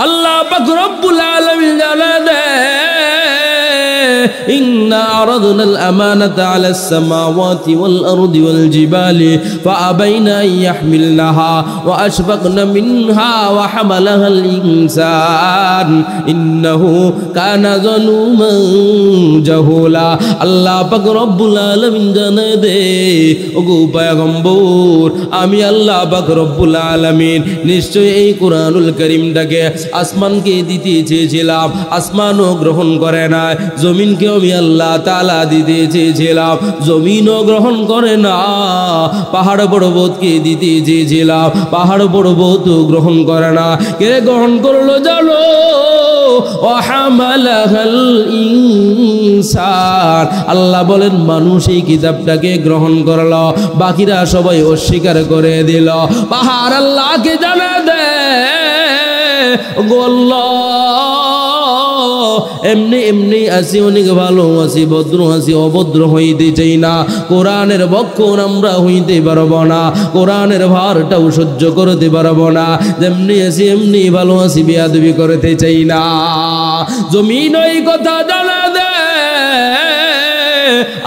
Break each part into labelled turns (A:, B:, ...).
A: আল্লাহ পাক রব্বুল আলামিন জানালে إنا عرضنا الأمانة على السماوات والأرض والجبال فأبين أن يحملنها وأشفقن منها وحملها الإنسان إنه كان ظلوما جهولا الله পাক রব্বুল আলামিন জানায় দে ওগো পয়গম্বর আমি আল্লাহ পাক রব্বুল আলামিন নিশ্চয়ই এই কুরআনুল কারীমটাকে আসমানকে দিতে চেয়েছিলাম, আসমানও গ্রহণ করে না, জমিনকেও আমি আল্লাহ তাআলা দিতে চেয়েছিলাম, জমিনও গ্রহণ করে না, পাহাড় পর্বতকে দিতে চেয়েছিলাম, পাহাড় পর্বতও গ্রহণ করে না। কে গ্রহণ করলো জানো? ওয়াহামালাহাল ইনসান, আল্লাহ বলেন মানুষ এই কিতাবটাকে গ্রহণ করলো, বাকিরা সবাই অস্বীকার করে দিল। পাহাড় আল্লাহকে জানা দে গোল্লা এমনি এমনি আসি, অনেক ভালো আছি, ভদ্র আছি, অভদ্র হইতে চাই না। কোরআনের বক্ষণ আমরা হইতে পারবো না, কোরআনের ভারটাও সহ্য করতে পারবো না। যেমনি আছি এমনি ভালো আছি, বেয়াদবি করতে চাই না। জমিন ওই কথা জানা দে,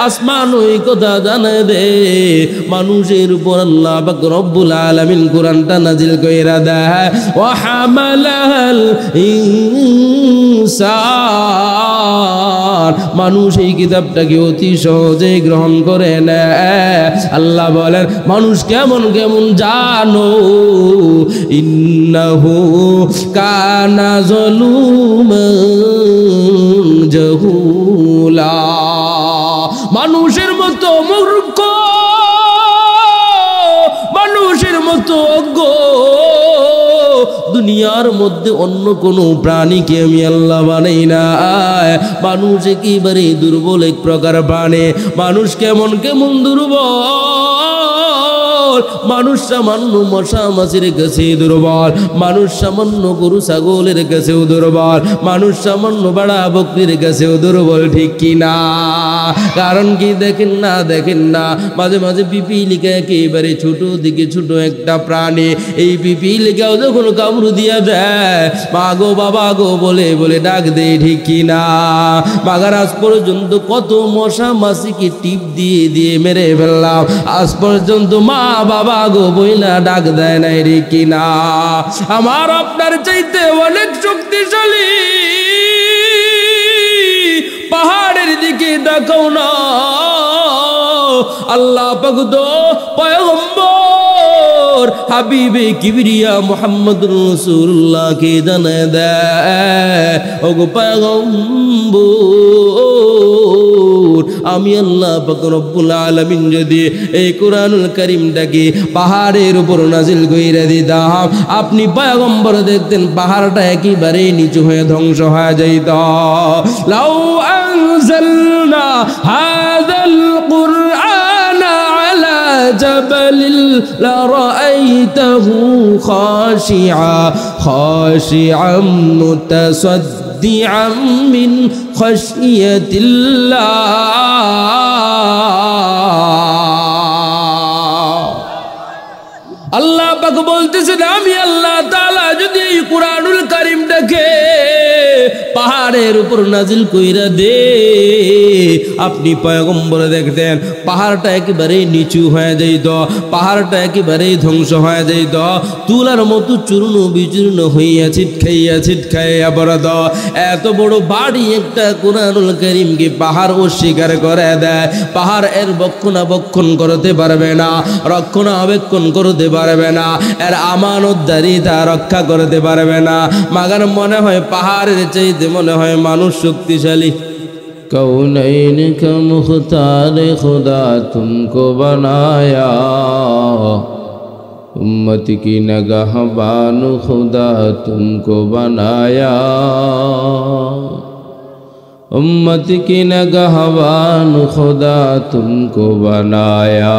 A: আসমান ওই কথা জানা দে, মানুষের উপর আল্লাহ পাক রব্বুল আলামিন কোরআনটা নাজিল কইরা দেয়। ওয়া হামালাল ইনসান, মানুষ এই কিতাবটাকে অতি সহজে গ্রহণ করে নেয়। আল্লাহ বলেন মানুষ কেমন কেমন জানো? ইন্নাহু কানা যালুমান জাহুলা, মানুষের মতো মূর্খ, মানুষের মতো অজ্ঞ দুনিয়ার মধ্যে অন্য কোনো প্রাণীকে আমি আল্লাহ বানাই না। মানুষ একেবারে দুর্বল এক প্রকার প্রাণী। মানুষ কেমন কেমন দুর্বল, মানুষ সামান্য মশা মাছির কাছে দুর্বল, মানুষ সামান্য গরু ছাগলের কাছেও দুর্বল, মানুষ সামান্য বাড়া বকরির কাছেও দুর্বল, ঠিক কি না? কারণ কি দেখেন না, দেখেন না মাঝে মাঝে পিপিলিকা একেবারে ছোট দিকে ছোট একটা প্রাণী, এই পিপিলিকাও যখন কামড় দিয়া দেয় মা গো বাবা গো বলে বলে ডাক দেয়, ঠিক কি না? বাগার আজ পর্যন্ত কত মশা মাছিকে টিপ দিয়ে দিয়ে মেরে ফেললাম, আজ পর্যন্ত মা বাবা গো বইলা ডাক দেয় নাই, ঠিক কি না? আমার আপনার চাইতে অনেক শক্তিশালী পাহাড়ের দিকে দেখাও না। আল্লাহ পাক তো পয়গম্বর হাবিবে কিবরিয়া মুহাম্মদুর রাসূলুল্লাহকে জানায় দেয়, ওগো পয়গম্বর আমি আল্লাহ পাক রব্বুল আলামিন যদি এই কুরআনুল কারীমটাকে পাহাড়ের উপর নাজিল কইরা দিতাম, আপনি পয়গম্বর দেখতেন পাহাড়টা একেবারে নিচু হয়ে ধ্বংস হয়ে যাইত। লাউ আনজালনা হাযাল কুরআনা আলা জাবালিল লারাআইতাহু খাশিআম মুতাসাদ্দিআম মিন খাশিয়াতিল্লাহ। আল্লাহ পাক বলতেছেন আমি আল্লাহ তাআলা যদি এই কুরআনুল কারীমটাকে পাহাড়ের উপর নাজিল কইরা দে, আপনি পয়গম্বর দেখতেন পাহাড়টা একেবারে নিচু হয়ে যাইত, পাহাড়টা একেবারে ধ্বংস হয়ে যাইত, তুলার মতো চূর্ণ বিচূর্ণ হইয়া ছিটখাইয়া পড়ত। এত বড় বাড়ি একটা কুরআনুল কারীমকে পাহাড় অস্বীকার করে দেয়, পাহাড় এর রক্ষণাবেক্ষণ করতে পারবে না, রক্ষণাবেক্ষণ করতে পারবে না, এর আমানতদারিতা রক্ষা করতে পারবে না। মাগার মনে হয় পাহাড়ের চাইতে মনে হয় মানুষ শক্তিশালী। कौनैन का मुख्तार खुदा तुमको बनाया, उम्मत की नगहबान खुदा तुमको बनाया, उम्मत की नगहबान खुदा तुमको बनाया।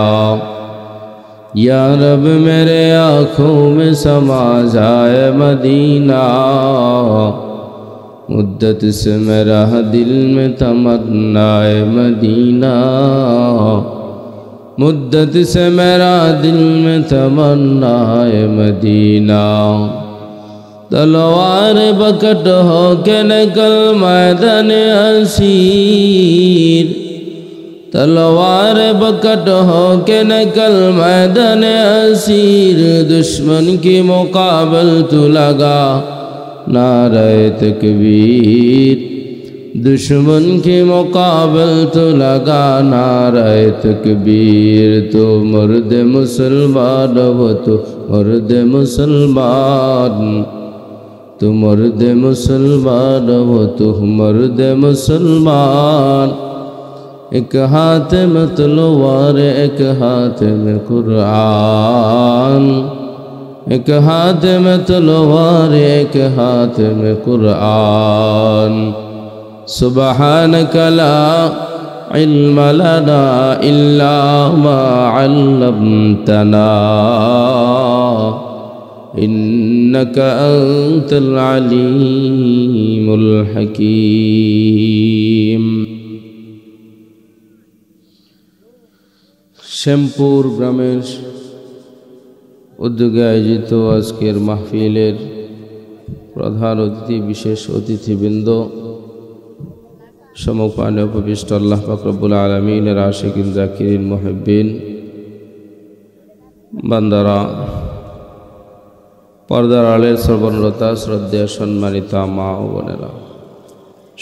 A: या रब मेरे आँखों में समा जाए मदीना, मुद्दत से मेरा दिल में तमन्नाए मदीना, मुद्दत से मेरा दिल में तमन्नाए मदीना। तलवार बकट हो के निकल मैदान असीर तलवार बकट हो के निकल मैदान असीर दुश्मन की मुकाबल तू लगा नारे तकबीर दुश्मन के मुकाबल तो लगा नारे तकबीर तो मर्द मुसलमान वो तो मर्द मुसलमान तो मर्द मुसलमान वो तो मर्द मुसलमान एक हाथ में तलवार एक हाथ में कुरान एक हाथ में तलवार एक हाथ में कुरान सुबहानक ला इल्म लना इल्ला मा अल्लमतना इन्नक अंतल अलीमुल हकीम। শ্যামপুর গ্রামের উদ্যোগে আয়োজিত আজকের মাহফিলের প্রধান অতিথি বিশেষ অতিথিবৃন্দ সমপানে উপবিষ্ট আল্লাহ পাক রব্বুল আলামিনের আশিকিন জাকিরিন মুহিব্বিন বান্দারা পর্দার আড়ালের শ্রবণরতা শ্রদ্ধেয় সম্মানিতা মা ও বোনেরা,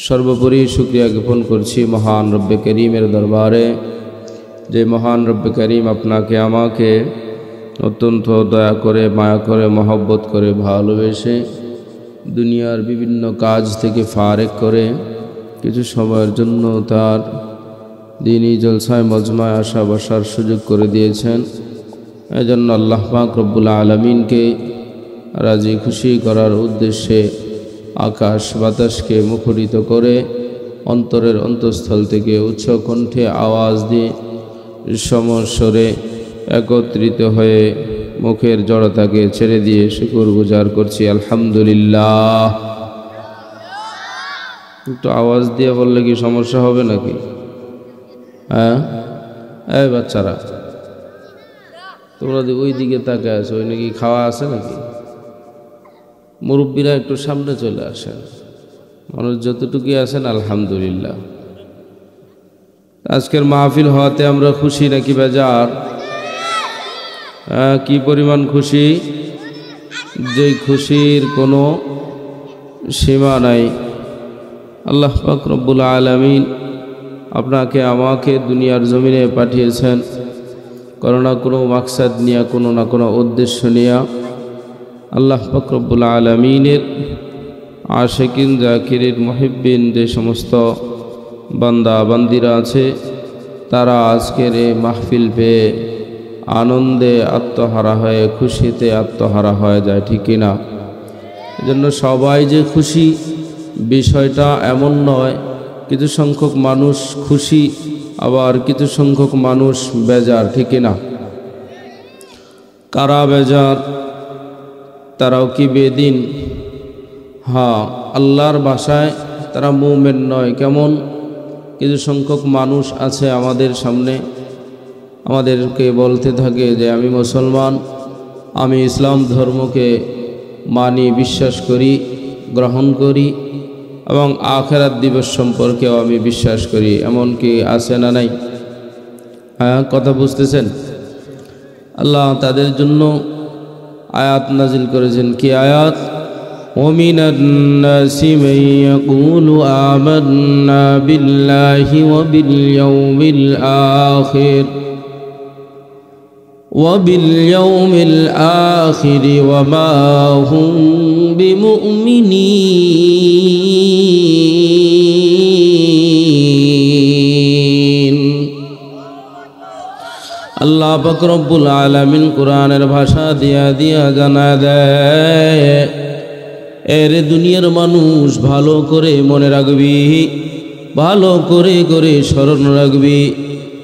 A: সর্বোপরি শুকরিয়া জ্ঞাপন করছি মহান রব্বে করিমের দরবারে যে মহান রব্বে করিম আপনাকে আমাকে অত্যন্ত দয়া করে মায়া করে মহব্বত করে ভালোবেসে দুনিয়ার বিভিন্ন কাজ থেকে ফারেক করে কিছু সময়ের জন্য তার দ্বীনি জলসায় মজমায় আসা বসার সুযোগ করে দিয়েছেন। এজন্য আল্লাহ পাক রব্বুল আলামিনকে রাজি খুশি করার উদ্দেশ্যে আকাশ বাতাসকে মুখরিত করে অন্তরের অন্তঃস্থল থেকে উচ্চ কণ্ঠে আওয়াজ দিয়ে সমস্বরে একত্রিত হয়ে মুখের জড়তাকে ছেড়ে দিয়ে শুকর গুজার করছি আলহামদুলিল্লাহ। একটু আওয়াজ দিয়ে বললে কি সমস্যা হবে নাকি? হ্যাঁ, এই বাচ্চারা তোমরা ওই দিকে তাকায় আছো, ওই নাকি খাওয়া আছে নাকি? মুরব্বীরা একটু সামনে চলে আসেন, মানুষ যতটুকু আছেন আলহামদুলিল্লাহ। আজকের মাহফিল হওয়াতে আমরা খুশি নাকি বেজার? কি পরিমাণ খুশি, যে খুশির কোনো সীমা নাই। আল্লাহ পাক রব্বুল আলামিন আপনাকে আমাকে দুনিয়ার জমিনে পাঠিয়েছেন কোনো না কোনো মাকসাদ নিয়ে, কোনো না কোনো উদ্দেশ্য নিয়ে। আল্লাহ পাক রব্বুল আলামিনের আশিকিন জাকিরিন মুহিব্বিন যে সমস্ত বান্দা বান্দিরা আছে তারা আজকের এই মাহফিল পেয়ে আনন্দে আত্মহারা হয়ে খুশিতে আত্মহারা হয়ে যায়, ঠিক কিনা? এজন্য সবাই যে খুশি বিষয়টা এমন নয়, কিছু সংখ্যক মানুষ খুশি আবার কিছু সংখ্যক মানুষ বেজার, ঠিক কিনা? কারা বেজার? তারাও কি বেদিন? হ্যাঁ, আল্লাহর ভাষায় তারা মুমিন নয়। কেমন? কিছু সংখ্যক মানুষ আছে আমাদের সামনে, আমাদেরকে বলতে থাকে যে আমি মুসলমান, আমি ইসলাম ধর্মকে মানি, বিশ্বাস করি, গ্রহণ করি এবং আখিরাত দিবস সম্পর্কেও আমি বিশ্বাস করি। এমন কি আছে না নাই? হ্যাঁ, কথা বুঝতেছেন? আল্লাহ তাদের জন্য আয়াত নাজিল করেছেন। কি আয়াত? وَمِنَ النَّاسِ مَن يَقُولُ آمَنَّا بِاللَّهِ وَبِالْيَوْمِ الْآخِرِ وَمَا هُمْ بِمُؤْمِنِينَ। আল্লাহ পাক রব্বুল আলামিন কোরআনের ভাষা দিয়া জানা দেয়, এর দুনিয়ার মানুষ ভালো করে মনে রাখবি, ভালো করে স্মরণ রাখবি,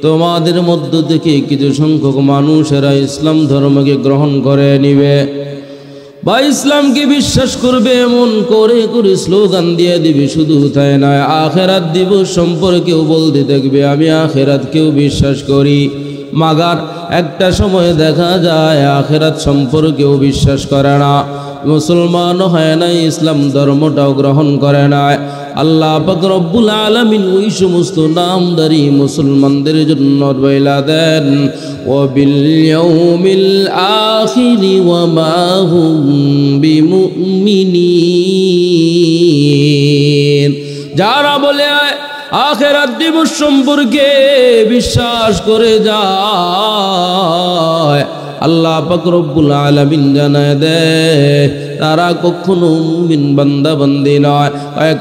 A: তোমাদের মধ্য থেকে কিছু সংখ্যক মানুষেরা ইসলাম ধর্মকে গ্রহণ করে নিবে বা ইসলামকে বিশ্বাস করবে, এমন করে স্লোগান দিয়ে দিবে। শুধু তাই নয়, আখিরাত দিবস সম্পর্কেও বলতে থাকবে আমি আখিরাতকেও বিশ্বাস করি। মাগার একটা সময় দেখা যায় আখিরাত সম্পর্কেও বিশ্বাস করে না, মুসলমান হয় নাই, ইসলাম ধর্মটাও গ্রহণ করে নাই। আল্লাহ পাক রব্বুল আলামিন ওই সমস্ত নামধারী মুসলমানদের জন্য বইলা দেন ওয়া বিল ইয়াউমিল আখিরি ওয়া মা হুম বিমুমিনিন। যারা বলে আখিরাত দিবস সম্পর্কে বিশ্বাস করে যায়, আল্লাহ পাক রব্বুল আলামিন জানায় দেয় তারা কখনো মুমিন বান্দা বান্দি নয়।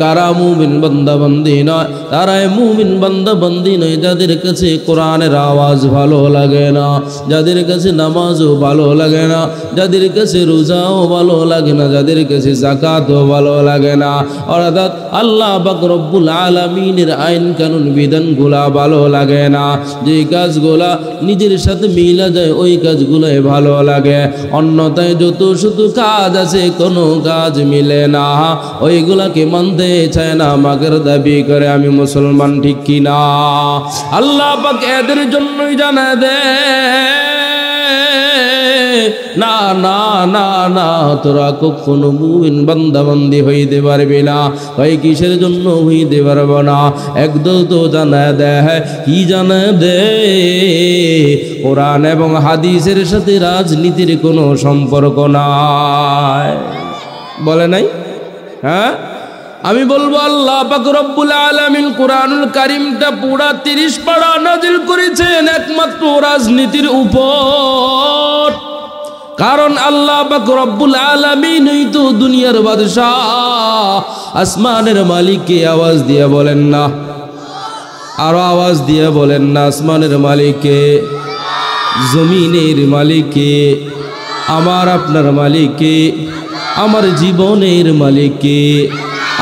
A: কারা মুমিন বান্দা বান্দি নয়? তারাই মুমিন বান্দা বান্দি নয় যাদের কাছে কোরআনের আওয়াজ ভালো লাগে না, যাদের কাছে নামাজও ভালো লাগে না, যাদের কাছে রোজাও ভালো লাগে না, যাদের কাছে যাকাতও ভালো লাগে না। অর্থাৎ আল্লাহ পাক রব্বুল আলামিনের আইন কানুন বিধানগুলা ভালো লাগে না। যে কাজগুলা নিজের সাথে মিলা যায় ওই কাজগুলোই ভালো লাগে, অন্যথায় যত শুধু কাজ আছে কোনো কাজ মিলে না, ওইগুলাকে মানতে চায় না, মাগের দাবি করে আমি মুসলমান, ঠিক কি না? আল্লাহ পাক এদের জন্যই জানা দেয় না না না না, তোরা কখনো মুমিন বান্দা বান্দি হইতে পারবি না। ভাই কিসের জন্য হইতে পারবো না? একদল তো জানা দেয়, কি জানা দেয়? কোরআন এবং হাদিসের সাথে রাজনীতির কোনো সম্পর্ক নাই। বলে নাই? হ্যাঁ, আমি বলবো আল্লাহ পাক রব্বুল আলামিন কোরআনুল কারীমটা পুরা 30 পারা নাজিল করেছেন একমাত্র রাজনীতির উপর। কারণ আল্লাহ পাক রব্বুল আলামিনই তো দুনিয়ার বাদশাহ। আসমানের মালিককে আওয়াজ দিয়ে বলেন না, আরো আওয়াজ দিয়ে বলেন না, আসমানের মালিককে, জমিনের মালিককে, আমার আপনার মালিককে, আমার জীবনের মালিককে,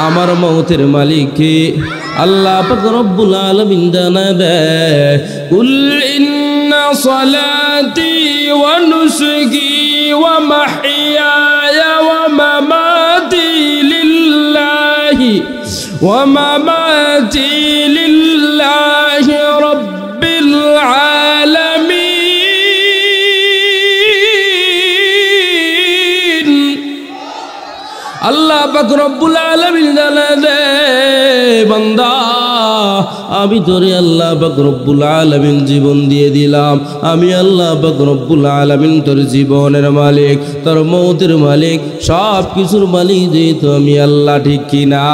A: আমার মৌতের মালিককে। আল্লাহ পাক রব্বুল আলামিন জানা দেয় কুল ইন্না সালাতি ওয়া নুসুকি ওয়া মাহইয়ায়া ওয়া মামাতি লিল্লাহি ওয়া মামাতি লিল্লাহি রাব্বিল আলামিন। আল্লাহ পাক রব্বুল আলামিন জানা দেয় বান্দা আমি তোরে আল্লাহ পাক রব্বুল আলামিন জীবন দিয়ে দিলাম, আমি আল্লাহ পাক রব্বুল আলামিন তোর জীবনের মালিক, তোর মৌতের মালিক, সব কিছুর মালিক যেহেতু আমি আল্লাহ, ঠিক কিনা?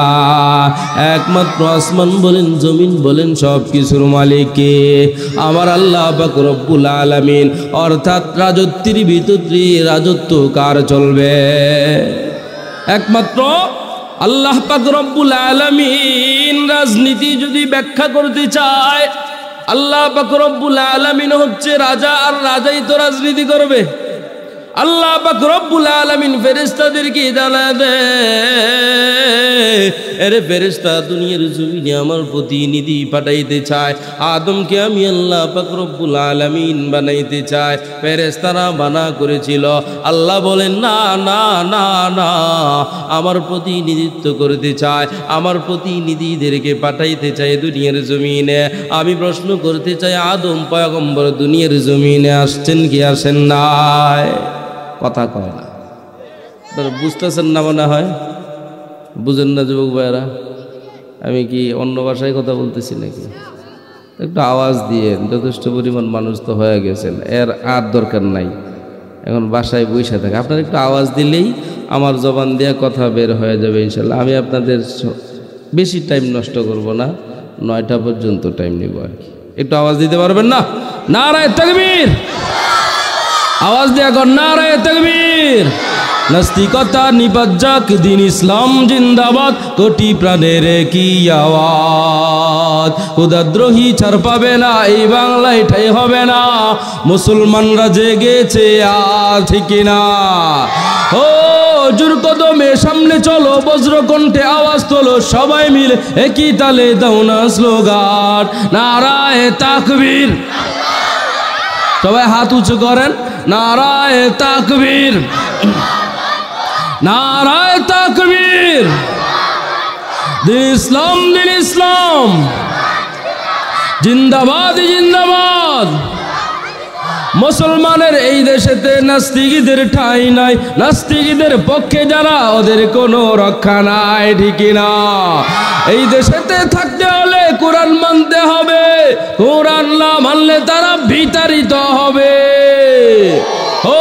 A: একমাত্র আসমান বলেন জমিন বলেন সব কিছুর মালিক কে? আমার আল্লাহ পাক রব্বুল আলামিন। অর্থাৎ রাজত্বের ভিতরে রাজত্ব কার চলবে? একমাত্র আল্লাহ পাক রব্বুল আলামিন। রাজনীতি যদি ব্যাখ্যা করতে চায়, আল্লাহ পাক রব্বুল আলামিন হচ্ছে রাজা, আর রাজাই তো রাজনীতি করবে। আল্লাহ পাক রব্বুল আলামিন ফেরেশতাদেরকে জানা দেয়, আরে ফেরেশতা দুনিয়ার জমিনে আমার প্রতিনিধি পাঠাইতে চায়, আদমকে আমি আল্লাহ পাক রব্বুল আলামিন বানাইতে চাই। ফেরেশতারা মানা করেছিল, আল্লাহ বলেন না না না না, আমার প্রতিনিধিত্ব করতে চায়, আমার প্রতিনিধিদেরকে পাঠাইতে চাই দুনিয়ার জমিনে। আমি প্রশ্ন করতে চাই, আদম পয়গম্বর দুনিয়ার জমিনে আসছেন কি আসেন নাই? কথা কয় না, বুঝতেছেন না মনে হয়, বুঝেন না যুবক ভাইয়েরা? আমি কি অন্য ভাষায় কথা বলতেছি নাকি? একটু আওয়াজ দিয়ে, যথেষ্ট পরিমাণ মানুষ তো হয়ে গেছেন, এর আর দরকার নাই, এখন বাসায় বসে থাকে। আপনারা একটু আওয়াজ দিলেই আমার জবান দিয়ে কথা বের হয়ে যাবে ইনশাল্লাহ। আমি আপনাদের বেশি টাইম নষ্ট করব না, 9টা পর্যন্ত টাইম নিব আর কি। একটু আওয়াজ দিতে পারবেন না? নারায়ে তাকবীর, আওয়াজ দেয়া কর, নারায়ে তাকবীর। নাস্তিকতা নিপাত যাক, দিন ইসলাম জিন্দাবাদ, কোটি প্রাণের কি আওয়াজ। খোদাদ্রোহী ছাড় পাবে না, এই বাংলায় ঠাই হবে না, মুসলমানরা জেগেছে আজ, ঠিক না? ও জোর কদমে সামনে চলো, বজ্র কণ্ঠে আওয়াজ তোলো, সবাই মিলে একই তালে দাও না স্লোগান, নারায়ে তাকবীর। সবাই হাত উঁচু করেন, নারায়ে তাকবীর, নারায়ে তাকবীর। দিন ইসলাম, দিন ইসলাম জিন্দাবাদ, জিন্দাবাদ। মুসলমানের এই দেশেতে নাস্তিকদের ঠাঁই নাই, নাস্তিকদের পক্ষে যারা ওদের কোনো রক্ষা নাই, ঠিক না? এই দেশেতে থাকতে হলে কোরআন মানতে হবে, কোরআন না মানলে তারা বিতাড়িত হবে। ও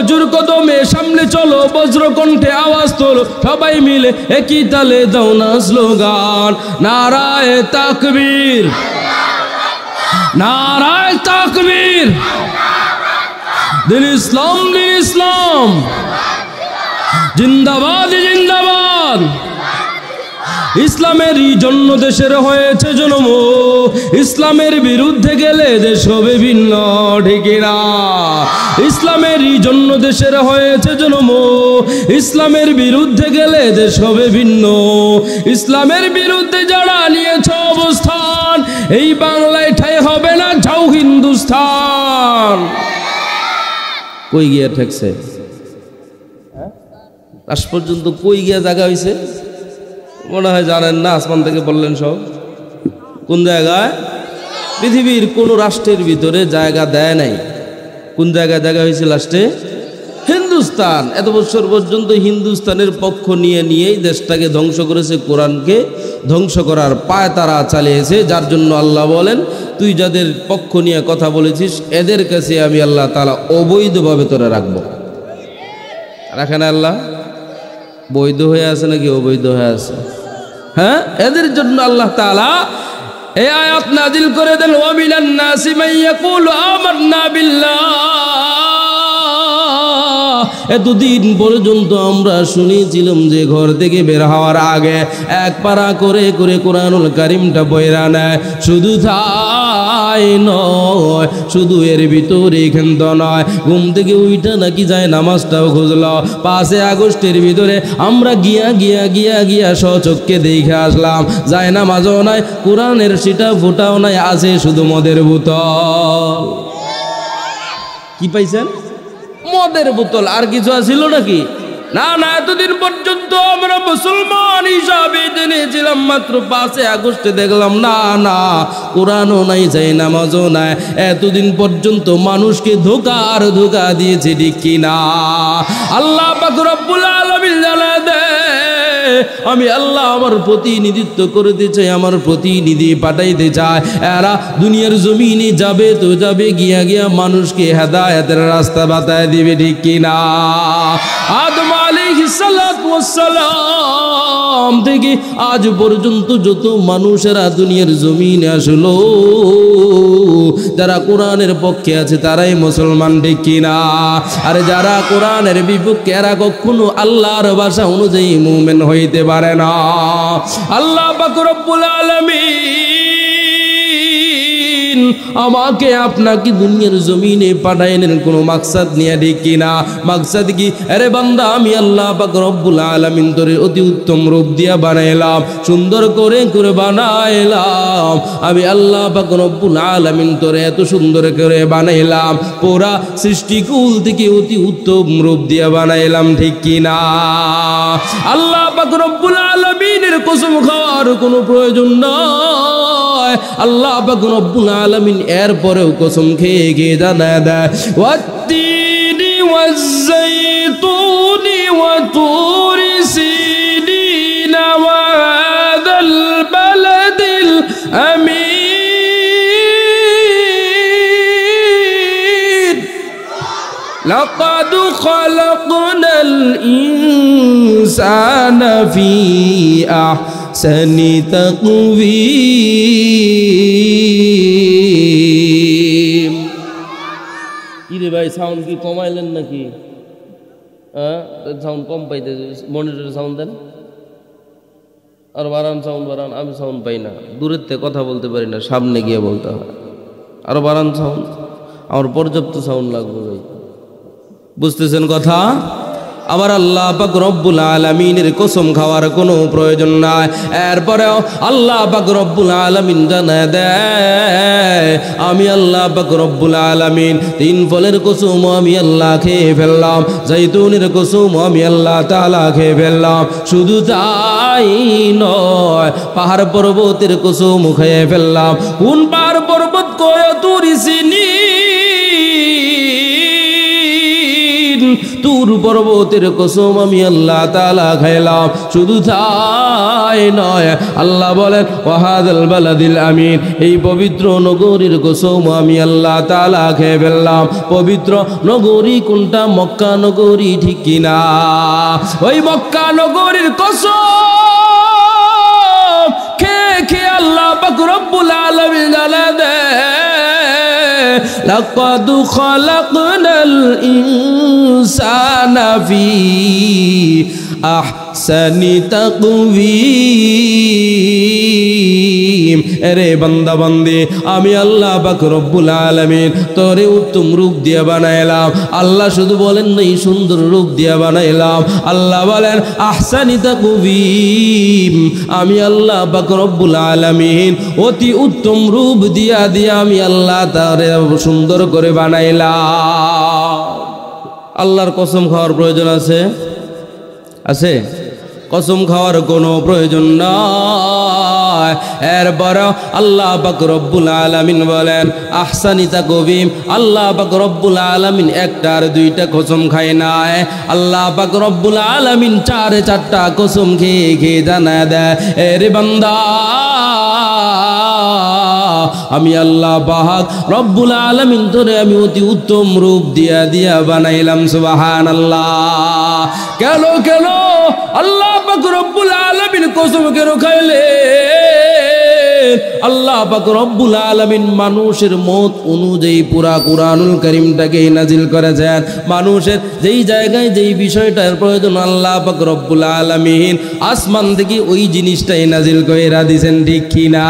A: জোর কদমে সামনে চলো, বজ্রকণ্ঠে আওয়াজ তোলো, সবাই মিলে একই তালে দাও না স্লোগান, নারায়ে তাকবীর, নারায়ে তাকবীর, দিন ইসলাম, দিন ইসলাম, জিন্দাবাদ জিন্দাবাদ। ইসলামেরই জন্য দেশের হয়েছে জন্ম, ইসলামের বিরুদ্ধে গেলে দেশ হবে ভিন্ন, ঠিক না? ইসলামেরই জন্য দেশের হয়েছে জন্ম, ইসলামের বিরুদ্ধে গেলে দেশ হবে ভিন্ন। ইসলামের বিরুদ্ধে যারা নিয়েছে অবস্থান, এই বাংলায় ঠাই হবে না, যাও হিন্দুস্তান। কই গিয়া ঠেকছে? আজ পর্যন্ত কই গিয়া জায়গা হয়েছে মনে হয় জানেন না, আসমান থেকে বললেন সব। কোন জায়গায়? পৃথিবীর কোন রাষ্ট্রের ভিতরে জায়গা দেয় নাই। কোন জায়গায় জায়গা হয়েছে লাস্টে? হিন্দুস্তান। এত বছর পর্যন্ত হিন্দুস্তানের পক্ষ নিয়েই দেশটাকে ধ্বংস করেছে, কোরআনকে ধ্বংস করার পায় তারা চালিয়েছে। যার জন্য আল্লাহ বলেন, তুই যাদের পক্ষ নিয়ে কথা বলেছিস এদের কাছে আমি আল্লাহ তাআলা অবৈধভাবে তোরা রাখবো। রাখে না আল্লাহ? বৈধ হয়ে আছে নাকি অবৈধ হয়ে আছে? হ্যাঁ, এদের জন্য আল্লাহ তাআলা এই আয়াত নাজিল করে দেন, ওয়া মিনান নাসি মান ইয়াকুলু আমান্না বিল্লাহ। এতদিন পর্যন্ত আমরা শুনেছিলাম যে ঘর থেকে বের হওয়ার আগে এক পারা করে করে কোরআনুল কারীমটা পড়া নেয়। শুধু তাই নয়, শুধু এর ভিতরে ক্ষান্ত নয়, ঘুম থেকে উইটা নাকি যায় নামাজটাও খুঁজল। 5 আগস্টের ভিতরে আমরা গিয়া স্বচক্ষে দেখে আসলাম, যায় নামাজও নাই, কোরআনের সিটা ফোটাও নাই, আছে শুধু মদের বোতল। কি পাইছেন? মদের বোতল, আর কিছু আছিল নাকি? না না, এতদিন পর্যন্ত আমরা মুসলমান হিসাবে জেনেছিলাম, মাত্র 5 আগস্টে দেখলাম না না, কোরআনও নাই, যায় নামাজও নাই। এতদিন পর্যন্ত মানুষকে ধোঁকা দিয়েছে, ঠিক কিনা? আল্লাহ পাক রব্বুল আলামিন জানায় দেয়, আমি আল্লাহ আমার প্রতিনিধিত্ব করতে চাই, আমার প্রতিনিধি পাঠাইতে চাই। এরা দুনিয়ার জমিনে যাবে তো যাবে, গিয়া মানুষকে হেদায়েতের রাস্তা বাতায় দিবে, ঠিক কিনা? আদম আলাইহিস সালাতু ওয়াস সালাম থেকে আজ পর্যন্ত যত মানুষেরা দুনিয়ার জমিনে আসলো, যারা কোরআনের পক্ষে আছে তারাই মুসলমান, ঠিক কিনা? আর যারা কোরআনের বিপক্ষে, এরা কখনো আল্লাহর ভাষা অনুযায়ী মুমিন হইতে পারে না। আল্লাহ পাক রব্বুল আলামিন আমাকে আপনাকে দুনিয়ার জমিনে পাঠাইলেন কোনো মাকসাদ নিয়ে, ঠিক কিনা? মাকসাদ কি? আরে বান্দা, আমি আল্লাহ পাক রব্বুল আলামিন তোরে অতি উত্তম রূপ দিয়া বানাইলাম, সুন্দর করে বানাইলাম। আমি আল্লাহ পাক রব্বুল আলামিন তোরে এত সুন্দর করে বানাইলাম, পুরা সৃষ্টিকুল থেকে অতি উত্তম রূপ দিয়া বানাইলাম, ঠিক কিনা? আল্লাহ পাক রব্বুল আলামিনের কসম খাওয়ার কোনো প্রয়োজন নয়। আল্লাহ পাক রব্বুল আলামিন এরপরেও কসম খেয়ে জানায় দেয়, ওয়াত্তিনি ওয়াজ্জাইতুনি ওয়া তুরি সিনিনা ওয়া হাযাল বালাদিল আমিন, লাকাদ খালাকনাল ইনসানা ফি আহসানি তাকওয়িম। কিরে ভাই, সাউন্ড কি কমাইলেন নাকি? হ্যাঁ, সাউন্ড কম পাইতে, মনিটরে সাউন্ড দেন, আর বাড়ান, সাউন্ড বাড়ান। আমি সাউন্ড পাই না, দূরের থেকে কথা বলতে পারি না, সামনে গিয়ে বলতে হয়। আরো বাড়ান সাউন্ড, আমার পর্যাপ্ত সাউন্ড লাগবে ভাই, বুঝতেছেন কথা? আবার আল্লাহ পাক রব্বুল আলামিনের কসম খাওয়ার কোনো প্রয়োজন নাই। এরপরেও আল্লাহ পাক রব্বুল আলামিন জানায় দেয়, আমি আল্লাহ পাক রব্বুল আলামিন 3 ফলের কসম আমি আল্লাহ খেয়ে ফেললাম, জাইতুনের কসম আমি আল্লাহ তাআলা খেয়ে ফেললাম। শুধু তাই নয়, পাহাড় পর্বতের কসম খেয়ে ফেললাম। কোন পাহাড় পর্বত? কয় তুরি সিনিন, তুর পর্বতের কসম আমি আল্লাহ তাআলা খাইলাম। শুধু তাই নয়, আল্লাহ বলেন ওয়াহাদাল বালাদিল আমিন, এই পবিত্র নগরীর কসম আমি আল্লাহ তাআলা খেয়ে ফেললাম। পবিত্র নগরী কোনটা? মক্কা নগরী, ঠিক কিনা? ওই মক্কা নগরীর কসম খেয়ে আল্লাহ পাক রব্বুল আলামিন জানা দেয় লাকাদ খালাকনাল ইনসানা ফি আহসানি তাকওয়িম। আরে বান্দা বান্দি, আমি আল্লাহ পাক রব্বুল আলামিন তোরে উত্তম রূপ দিয়ে বানাইলাম। আল্লাহ শুধু বলেন নাই সুন্দর রূপ দিয়ে বানাইলাম, আল্লাহ বলেন আহসানি তাকওয়িম। আমি আল্লাহ পাক রব্বুল আলামিন অতি উত্তম রূপ দিয়া আমি আল্লাহ তারে সুন্দর করে বানাইলাম। আল্লাহর কসম খাওয়ার প্রয়োজন আছে? আছে? কসম খাওয়ার কোনো প্রয়োজন নাই। এরপর আল্লাহ পাক রব্বুল আলামিন বলেন আহসানি তাকওয়িম। আল্লাহ পাক রব্বুল আলামিন একটা আর দুইটা কসম খায় নাই, আল্লাহ পাক রব্বুল আলামিন চারে চারটা কসম খেয়ে জানা দেয় এরে বান্দা আমি আল্লাহ পাক রব্বুল আলামিন তোরে আমি অতি উত্তম রূপ দিয়া বানাইলাম। সুবহানাল্লাহ। কেন আল্লাহ পাক রব্বুল আলামিন কসম কেন খাইলেন? আল্লাহ পাক রব্বুল আলামিন মানুষের মত অনুযায়ী পুরা কুরআনুল কারীমটাকে নাজিল করেছেন। মানুষের যেই জায়গায় যেই বিষয়টার প্রয়োজন আল্লাহ পাক রব্বুল আলামিন আসমান থেকে ওই জিনিসটাই নাজিল কইরা দিয়েছেন, ঠিক কিনা?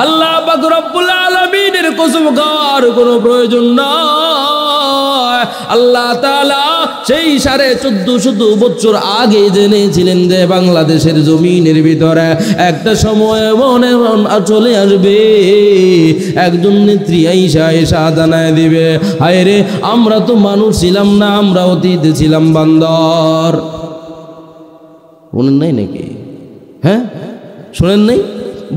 A: আল্লাহ পাক রব্বুল আলামিনের কসম খাওয়ার কোনো প্রয়োজন নাই। আল্লাহ তাআলা সেই 1450 বছর আগে জেনেছিলেন যে বাংলাদেশের জমিনের ভিতরে একটা সময় মনে চলে আসবে, একজন নেত্রী আইসা জানায় দিবে হায় রে আমরা তো মানুষ ছিলাম না, আমরা অতীত ছিলাম বান্দর। শোনেন নাই নাকি? হ্যাঁ শোনেন নাই?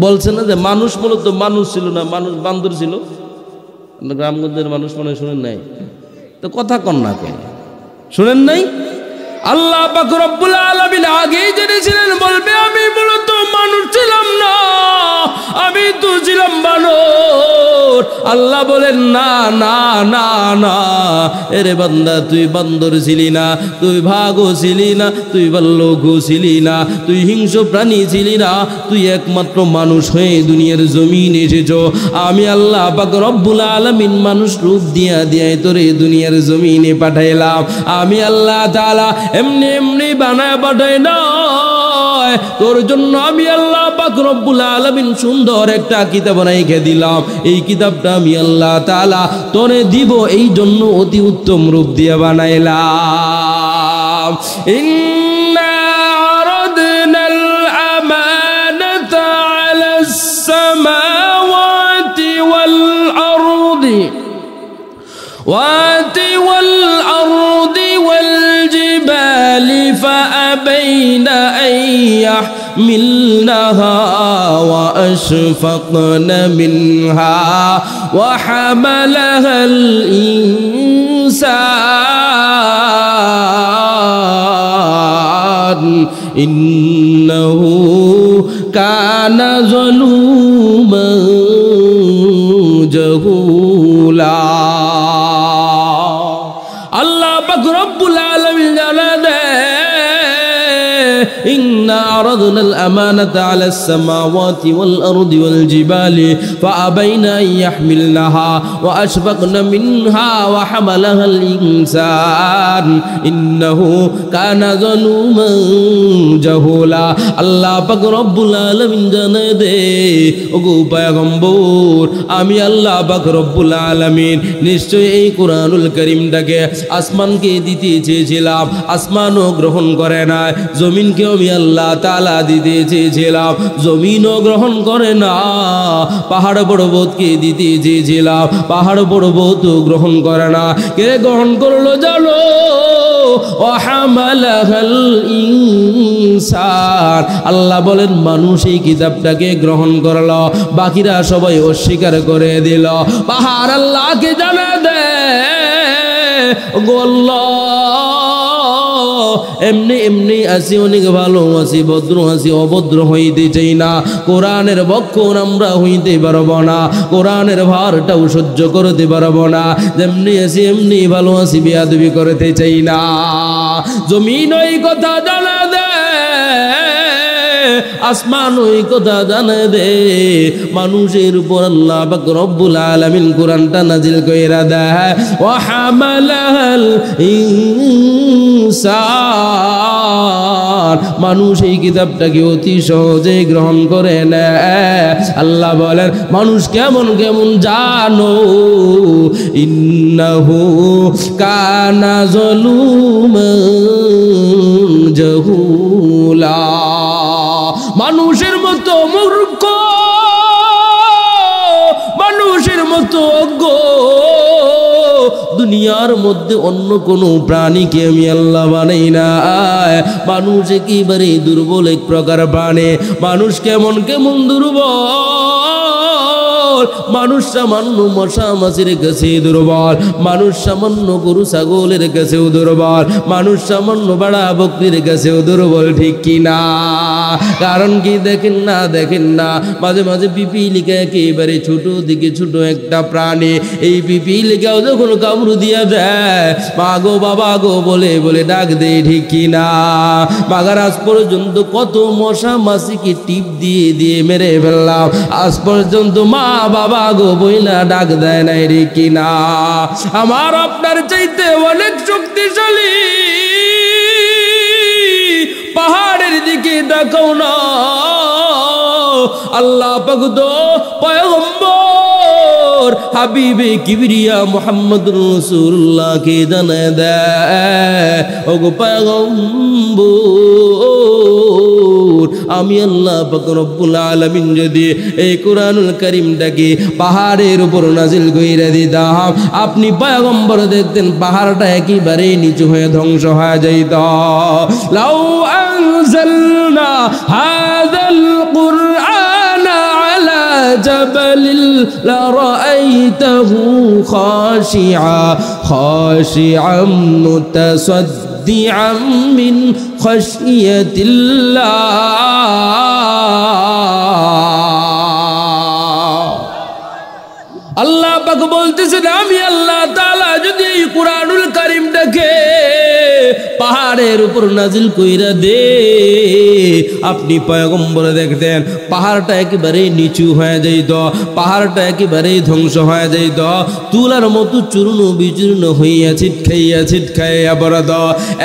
A: বলছে না যে মানুষ মূলত মানুষ ছিল না, মানুষ বান্দর ছিল। গ্রামগঞ্জের মানুষ মনে শোনেন নাই তো কথা কন না কেন? শুনেন নাই? আল্লাহ পাক রব্বুল আলামিন আগেই জেনেছিলেন বলবে আমি মূলত মানুষ ছিলাম না, আমি তো ছিলাম বানর। আল্লাহ বলেন না না না না, এরে বান্দা তুই বান্দর ছিলি না, তুই ভাগও ছিলি না, তুই বাল্যকও ছিলি না, তুই হিংস্র প্রাণী ছিলি না, তুই একমাত্র মানুষ হয়ে দুনিয়ার জমিন এসেছো। আমি আল্লাহ পাক রব্বুল আলামিন মানুষ রূপ দিয়া তোরে দুনিয়ার জমিনে পাঠাইলাম। আমি আল্লাহ তাআলা এমনি বানায় পাঠাই নয়, তোর জন্য আমি আল্লাহ পাক রব্বুল আলামিন সুন্দর একটা কিতাব বানাইকে দিলাম। এই কিতাবটা আমি আল্লাহ তাআলা তোরে দিব, এই জন্য অতি উত্তম রূপ দিয়ে বানাইলাম। ইন্না আরাদনাল আমানাতা আলাস সামাওয়াতি ওয়াল আরদি والجبال فأبين أن يحملنها وأشفقن منها وحملها الإنسان إنه كان ظلوما جهولا। আল্লাহ পাক রব্বুল আলামিন জানান إنا عرضنا الأمانة على السماوات والأرض والجبال فأبين أن يحملنها وأشفقن منها وحملها الإنسان إنه كان ظلوما جهولا। আল্লাহ পাক রব্বুল আলামিন জানায় দে ওগো পয়গম্বর আমি আল্লাহ পাক রব্বুল আলামিন নিশ্চয়ই এই কুরআনুল কারীমটাকে আসমানকে দিতে চেয়েছিলাম, আসমানও গ্রহণ করে না, জমিনকে আমি আল্লাহ তাআলা দিতে চেয়েছিলাম, জমিনও গ্রহণ করে না, পাহাড় পর্বতকে দিতে চেয়েছিলাম, পাহাড় পর্বতও গ্রহণ করে না। কে গ্রহণ করলো জানো? ওয়াহামালাহাল ইনসান। আল্লাহ বলেন মানুষ এই কিতাবটাকে গ্রহণ করলো, বাকিরা সবাই অস্বীকার করে দিল। পাহাড় আল্লাহকে জানা দেয় গো আল্লাহ এমনি এমনি আসি অনেক ভালো আছি ভদ্র আছি অভদ্র হইতে চাই না কোরআনের বক্ষণ আমরা হইতে পারবো না কোরআনের ভারটাও সহ্য করতে পারবো না যেমনি আছি এমনি ভালো আছি বেয়াদবি করতে চাই না জমিন ওই কথা জানা দে আসমান ওই কথা জানা দে মানুষের উপর আল্লাহ পাক রব্বুল আলামিন কোরআনটা নাজিল কইরা দেয় ওয়া হামালাল ইনসান মানুষ এই কিতাবটাকে অতি সহজে গ্রহণ করে নেয় আল্লাহ বলেন মানুষ কেমন কেমন জানো ইন্নাহু কানা যালুমান জাহুলা মানুষের মতো মূর্খ মানুষের মতো অজ্ঞ দুনিয়ার মধ্যে অন্য কোনো প্রাণীকে আমি আল্লাহ বানাই না মানুষ একেবারে দুর্বল এক প্রকার প্রাণী মানুষ কেমন কেমন দুর্বল মানুষ সামান্য মশা মাছির কাছে দুর্বল মানুষ সামান্য গরু ছাগলের কাছেও দুর্বল মানুষ সামান্য বাড়া বকরির কাছেও দুর্বল ঠিক কি না কারণ কি দেখেন না মাঝে মাঝে পিপিলিকা একেবারে ছোট দিকে ছোট একটা প্রাণী এই পিপিলিকাও যখন কামড় দিয়া দেয় মা গো বাবা গো বলে বলে ডাক দেয় ঠিক কি না মাগার আজ পর্যন্ত কত মশা মাছিকে টিপ দিয়ে দিয়ে মেরে ফেললাম আজ পর্যন্ত মা বাবা গো বইলা ডাক দেয় নাই রে কি না আমার আপনার চাইতে অনেক শক্তিশালী পাহাড়ের দিকে দেখাও না আল্লাহ পাক তো পয়গম্বর হাবিবে কিবরিয়া মুহাম্মদুর রাসূলুল্লাহ কে জানায় দেয় ওগো পয়গম্বর আমি আল্লাহ পাক রব্বুল আলামিন যদি এই কোরআনুল কারীমটাকে পাহাড়ের উপর নাজিল কইরা দিতাম আপনি পয়গম্বর দেখতেন পাহাড়টা একেবারে নিচু হয়ে ধ্বংস হয়ে যাইত লাউ আনজালনা হাযাল কুরআনা আলা জাবালিল লারাআইতাহু খাশিআম মুতাসাদ্দিআম মিন খাশিয়াতিল্লাহ আল্লাহ পাক বলতেছেন আমি আল্লাহ তাআলা যদি এই কুরআনুল কারীমটাকে পাহাড়ের উপর নাজিল কইরা দে আপনি পয়গম্বর দেখতেন পাহাড়টা একেবারে নিচু হয়ে যাইত পাহাড়টা একেবারে ধ্বংস হয়ে যাইত তুলার মতো চূর্ণ বিচূর্ণ হইয়া ছিটখাইয়া পড়ত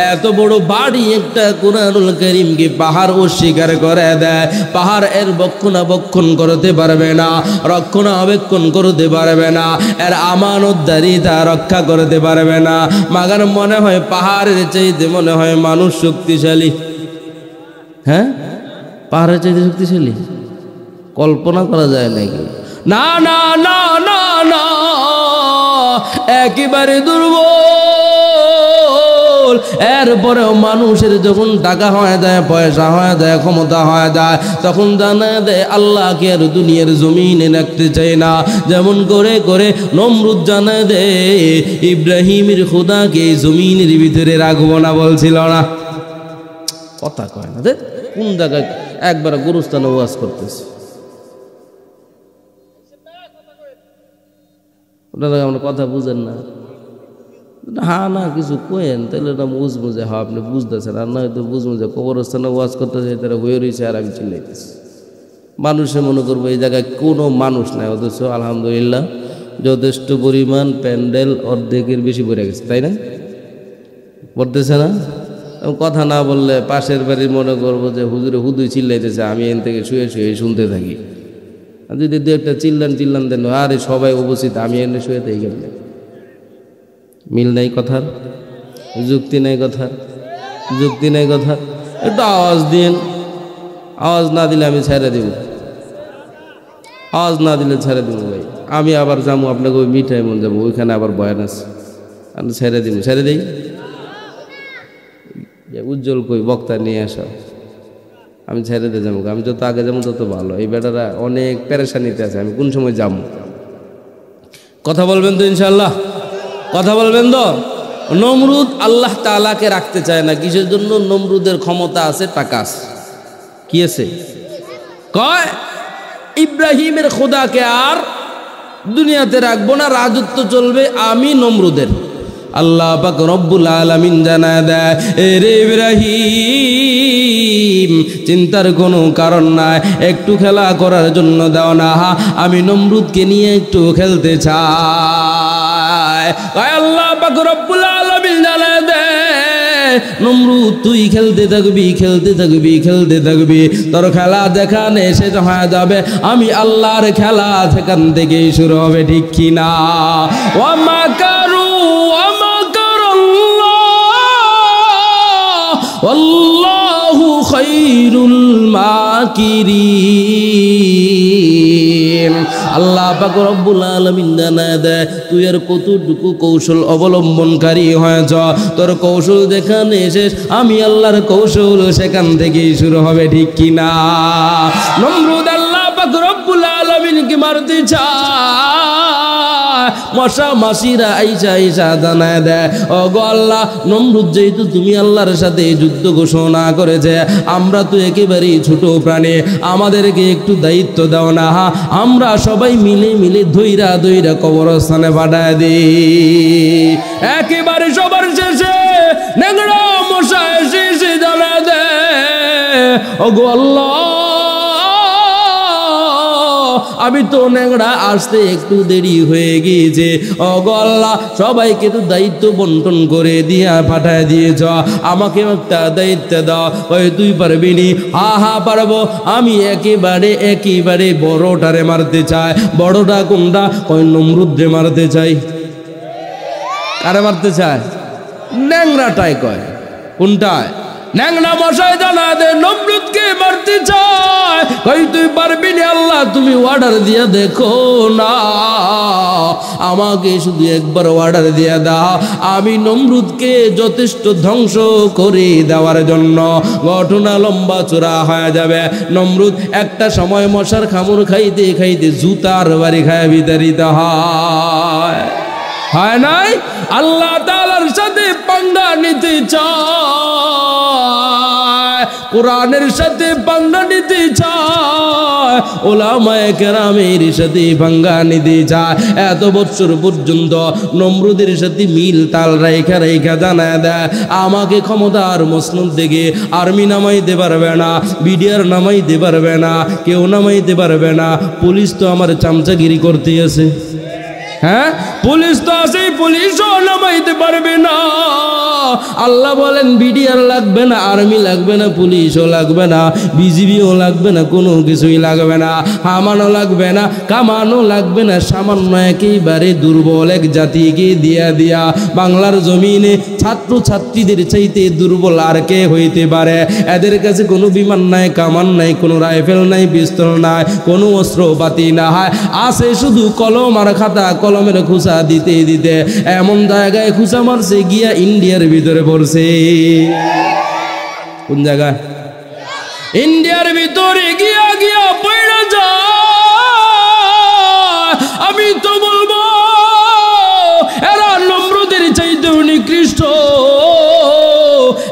A: এত বড় বাড়ি একটা কুরআনুল কারীমকে পাহাড় অস্বীকার করে দেয় পাহাড় এর রক্ষণাবেক্ষণ করতে পারবে না রক্ষণাবেক্ষণ করতে পারবে না এর আমানতদারিতা রক্ষা করতে পারবে না মাগার মনে হয় পাহাড়ের চাইতে মনে হয় মানুষ শক্তিশালী হ্যাঁ পাহাড়ের চাইতে শক্তিশালী কল্পনা করা যায় নাকি না না না না না একেবারে দুর্বল এরপরেও মানুষের যখন টাকা হয়ে যায় পয়সা হয়ে যায় ক্ষমতা হয়ে যায় তখন জানা দেয় আল্লাহকে আর দুনিয়ার জমিনে রাখতে চায় না যেমন করে করে নমরুদ জানা দেয় ইব্রাহিমের খোদাকে জমিনের ভিতরে রাখবো না বলছিল না কথা কয় না কোন জায়গায় একবার গুরুস্থানে ওয়াজ করতেছে আমরা কথা বুঝেন না হ্যাঁ না কিছু কোয়েন তাহলে না বুঝবুঝে হ্যাঁ আপনি বুঝতেছেন আর না হয়তো বুঝবুঝে কবরস্থানে ওয়াজ করতেছে তারা হয়ে রয়েছে আর আমি চিল্লাইতেছি মানুষে মনে করবো এই জায়গায় কোনো মানুষ নাই অথচ আলহামদুলিল্লাহ যথেষ্ট পরিমাণ প্যান্ডেল অর্ধেকের বেশি পড়ে গেছে তাই না পড়তেছে না কথা না বললে পাশের বাড়ি মনে করবো যে হুজুরে হুদুই চিল্লাইতেছে আমি এখান থেকে শুয়ে শুয়ে শুনতে থাকি যদি দু একটা চিল্লান দেন আরে সবাই উপস্থিত আমি এনে শুয়ে থাকি কেমন মিল নাই কথার যুক্তি নাই কথার একটু আওয়াজ দিন আওয়াজ না দিলে আমি ছেড়ে দেব ভাই আমি আবার যাবো আপনাকে ওই মিঠাই মন যাবো ওইখানে আবার বয়ান আছে আমি ছেড়ে দিই উজ্জ্বল কই বক্তা নিয়ে আসা আমি ছেড়ে দিয়ে যাবো আমি যত আগে যাবো তত ভালো এই বেটারা অনেক পেরেশানিতে আছে আমি কোন সময় যাবো কথা বলবেন তো ইনশাল্লাহ কথা বলবেন তো নমরুদ আল্লাহ তাআলাকে রাখতে চায় না। কিসের জন্য? নমরুদের ক্ষমতা আছে, টাকা আছে। কি আছে? কয় ইব্রাহিমের খোদাকে আর দুনিয়াতে রাখবো না, রাজত্ব চলবে আমি নমরুদের। আল্লাহ পাক রব্বুল আলামিন জানায় দেয়, রে ইব্রাহিম চিন্তার কোনো কারণ নাই, একটু খেলা করার জন্য দাও না, আমি নমরুদকে নিয়ে একটু খেলতে চাই। আল্লাহ পাক রব্বুল আলামিন জানায় দেয়, নমরুদ তুই খেলতে থাকবি, খেলতে থাকবি, খেলতে থাকবি, তোর খেলা যেখানে শেষ হয়ে যাবে আমি আল্লাহর খেলা সেখান থেকেই শুরু হবে, ঠিক কিনা? ওয়া মাকারু ওয়া মাকারাল্লাহ ওয়াল্লাহু খায়রুল মাকিরিন। আল্লাহ পাক রব্বুল আলামিন জানায় দেয়, তুই আর কতটুকু কৌশল অবলম্বনকারী হয়েছ, তোর কৌশল যেখানে শেষ আমি আল্লাহর কৌশল সেখান থেকেই শুরু হবে, ঠিক কিনা? নমরুদ আল্লাহ পাক রব্বুল আলামিনকে মারতে চায়, মশা মাসিরা আইসা আইসা জানায় দেয়, ও গো আল্লাহ, নমরুদ যেহেতু তুমি আল্লাহর সাথে যুদ্ধ ঘোষণা করেছে, আমরা তো একেবারেই ছোট প্রাণী, আমাদেরকে একটু দায়িত্ব দাও না, আমরা সবাই মিলে মিলে ধইরা ধইরা কবরস্থানে পাঠায় দিই। একেবারে সবার শেষে নেংড়া মশা এসে এসে জানায় দেয়, ও গো আল্লাহ, আমি তো নেংড়া আসতে একটু দেরি হয়ে গিয়েছে, ও গো আল্লাহ, সবাইকে তো দায়িত্ব বন্টন করে দিয়া পাঠায় দিয়েছ, আমাকে একটা দায়িত্ব দাও। ওই তুই পারবি নি? হা হা পারবো, আমি একেবারে একেবারে বড়টারে মারতে চাই। বড়টা কোনটা? ওই নমরুদরে মারতে চাই। কারে মারতে চায়? ন্যাংরাটাই কয়। কোনটায়? ন্যাংরা মশাই জানা দে নমরুদকে মারতে চায়। কই তুই পারবি না? আল্লাহ তুমি অর্ডার দিয়া দেখো না, আমাকে শুধু একবার অর্ডার দিয়া দাও, আমি নমরুদকে যথেষ্ট ধ্বংস করে দেওয়ার জন্য। ঘটনা লম্বা চূড়া হয়ে যাবে। নমরুদ একটা সময় মশার খামুর খাইতে খাইতে জুতার বাড়ি খায় বিতাড়িত হয়। হয় নাই? আল্লাহ তাআলার সাথে পাঙ্গা নিতে চায়, কোরআনের সাথে পাঙ্গা নিতে চায়, ওলামায়ে কেরামের সাথে পাঙ্গা নিতে চায়। এত বছর পর্যন্ত নমরুদের সাথে মিল তাল রাইখা রাইখা জানায় দেয়, আমাকে ক্ষমতার মসনদ থেকে আর্মি নামাইতে পারবে না, বিডিআর নামাইতে পারবে না, কেউ নামাইতে পারবে না। পুলিশ তো আমার চামচাগিরি করতে আছে। হ্যাঁ, পুলিশ তো আছে, পুলিশও নামাইতে পারবে না। আল্লাহ বলেন বিডিআর লাগবে না, আর্মি লাগবে না, পুলিশও লাগবে না, বিজিবিও লাগবে না, কোনো কিছুই লাগবে না, হামানো লাগবে না, কামানো লাগবে না। সামান্য একেবারে দুর্বল এক জাতিকে দিয়া দিয়া বাংলার জমিনে ছাত্র ছাত্রীদের চাইতে দুর্বল আর কে হইতে পারে? এদের কাছে কোনো বিমান নাই, কামান নাই, কোনো রাইফেল নাই, পিস্তল নাই, কোনো অস্ত্রপাতি না, হয় আছে শুধু কলম আর খাতা, কলমের খুঁচা দিতে দিতে এমন জায়গায় খুঁচা মারছে গিয়া ইন্ডিয়ার ভিতরে পড়ছে। কোন জায়গায়? ইন্ডিয়ার ভিতরে গিয়া গিয়া পড়ে যায়। আমি তো বলবো এরা নমরুদের চাইতেও নিকৃষ্ট,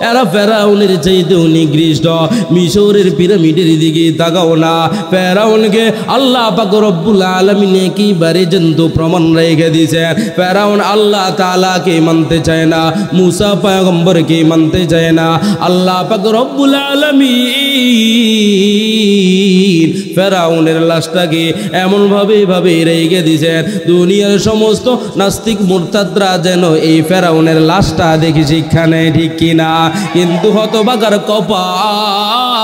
A: এরা ফেরাউনের চাইতেও নিকৃষ্ট। মিশরের পিরামিডের দিকে তাকাও না, ফেরাউনকে আল্লাহ পাক রব্বুল আলামিন একেবারে জ্যান্ত প্রমাণ রেখে দিয়েছেন। ফেরাউন আল্লাহ তাআলাকে মানতে চায় না, মুসা পয়গম্বরকে মানতে চায় না। আল্লাহ পাক রব্বুল আলামিন ফেরাউনের লাশটাকে এমনভাবে রেখে দিয়েছেন, দুনিয়ার সমস্ত নাস্তিক মুরতাদরা যেন এই ফেরাউনের লাশটা দেখি শিক্ষা নেয়, ঠিক কিনা? কিন্তু হতভাগার কপাল,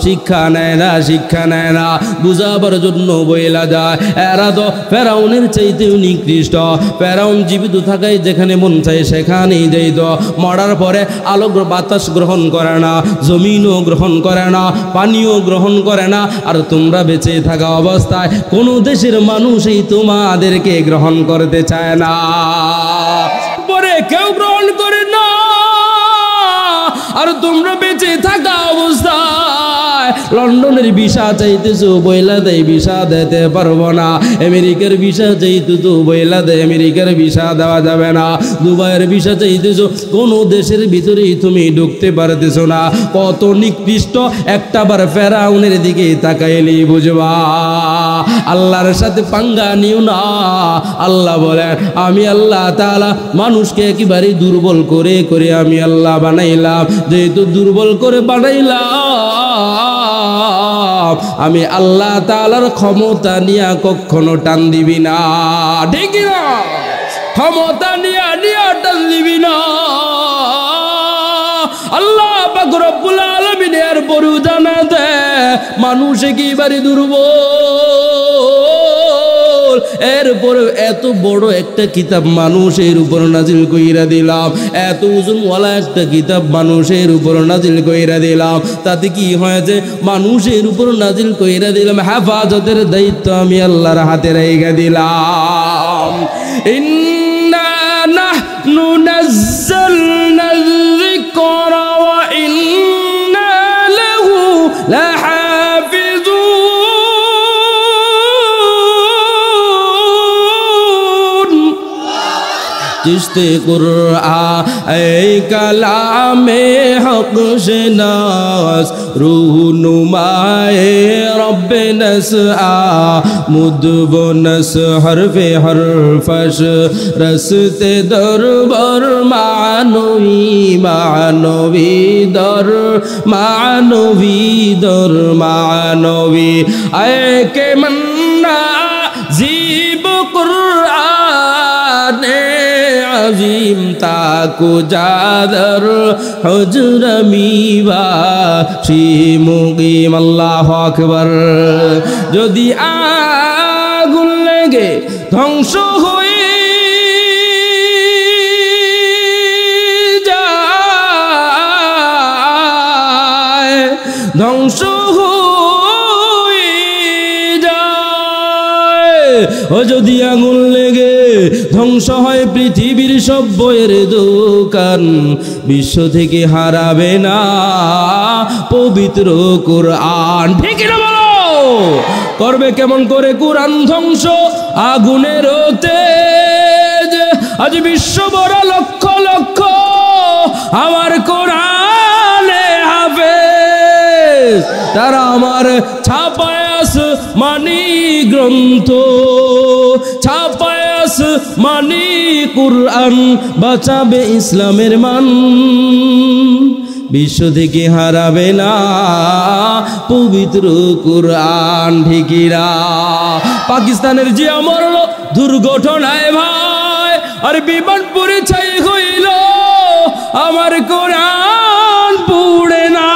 A: শিক্ষা নেয় না, শিক্ষা নেয় না, বুঝাবার জন্য বইলা যায়। এরা তো ফেরাউনের চাইতেও নিকৃষ্ট। ফেরাউন জীবিত থাকায় যেখানে মন চায় সেখানেই যাইত, মরার পরে আলো বাতাস গ্রহণ করে না, জমিনও গ্রহণ করে না, পানিও গ্রহণ করে না। আর তোমরা বেঁচে থাকা অবস্থায় কোনো দেশের মানুষই তোমাদেরকে গ্রহণ করতে চায় না, পরে কেউ গ্রহণ করে না। আর তোমরা বেঁচে থাকা অবস্থায় লন্ডনের ভিসা চাইতেছো, বইলা দেয় ভিসা দিতে পারবো না। আমেরিকার ভিসা চাইতেছো, বইলা দেয় আমেরিকার ভিসা দেওয়া যাবে না। দুবাইয়ের ভিসা চাইতেছো, কোনো দেশের ভিতরেই তুমি ঢুকতে পারতেছো না। কত নিকৃষ্ট একটা বার ফেরাউনের দিকে তাকাইলেই বুঝবা আল্লাহর সাথে পাঙ্গা নিও না। আল্লাহ বলেন আমি আল্লাহ তাআলা মানুষকে একেবারে দুর্বল করে করে আমি আল্লাহ বানাইলাম। যেহেতু দুর্বল করে বানাইলাম, আমি আল্লাহ তাআলার ক্ষমতা নিয়ে কখনো টান দিবি না। ঠিক না? ক্ষমতা নিয়ে টান দিবি না। আল্লাহ পাক রব্বুল আলামিন এর পরেও জানা দেয় মানুষ একেবারে দুর্বল। এরপরে এত বড় একটা কিতাব মানুষের উপর নাজিল কইরা দিলাম, এত ওজনওয়ালা একটা কিতাব মানুষের উপর নাজিল কইরা দিলাম। তাতে কি হয়েছে? মানুষের উপর নাজিল কইরা দিলাম, হেফাজতের দায়িত্ব আমি আল্লাহর হাতে রেখে দিলাম। ইন্না নাহনু নাযালনা যিকরা ওয়া ইন্না লাহু লাহাফিজুন। চিশতে কুরআন এই কালামে হক শনাস রুহনুমায়ে রব্বে নসআ মুদবনস হরফে হরফশ রসতে দরবার মানবী মানবী দর মানবী দর মানবী আয়ে কে মন্না জীব কুরআনে আজিম তাকু জাদর হুজরমিবা শিমুকিম। আল্লাহু আকবার। যদি আগুন লেগে ধ্বংস হয়ে যায়, ধ্বংস হয়ে যায়, ও যদি আগুন লেগে ধ্বংস হয় পৃথিবীর সব বইয়ের দোকান, বিশ্ব থেকে হারাবে না পবিত্র কোরআন। ঠিক না বলো? করবে কেমন করে কোরআন ধ্বংস? আগুনের তেজ। আজ বিশ্ব বড় লক্ষ লক্ষ আমার কোরআনে হাফেজ, তারা আমার ছাপায় মানি গ্রন্থ, ছাপায় মানি কুরআন, বাঁচাবে ইসলামের মান, বিশ্ব থেকে হারাবে না পবিত্র কুরআন। ঠিকিরা পাকিস্তানের যে আমার দুর্ঘটনায় ভাই আর বিমান পুড়ে ছাই হইল, আমার কোরআন পুড়ে না।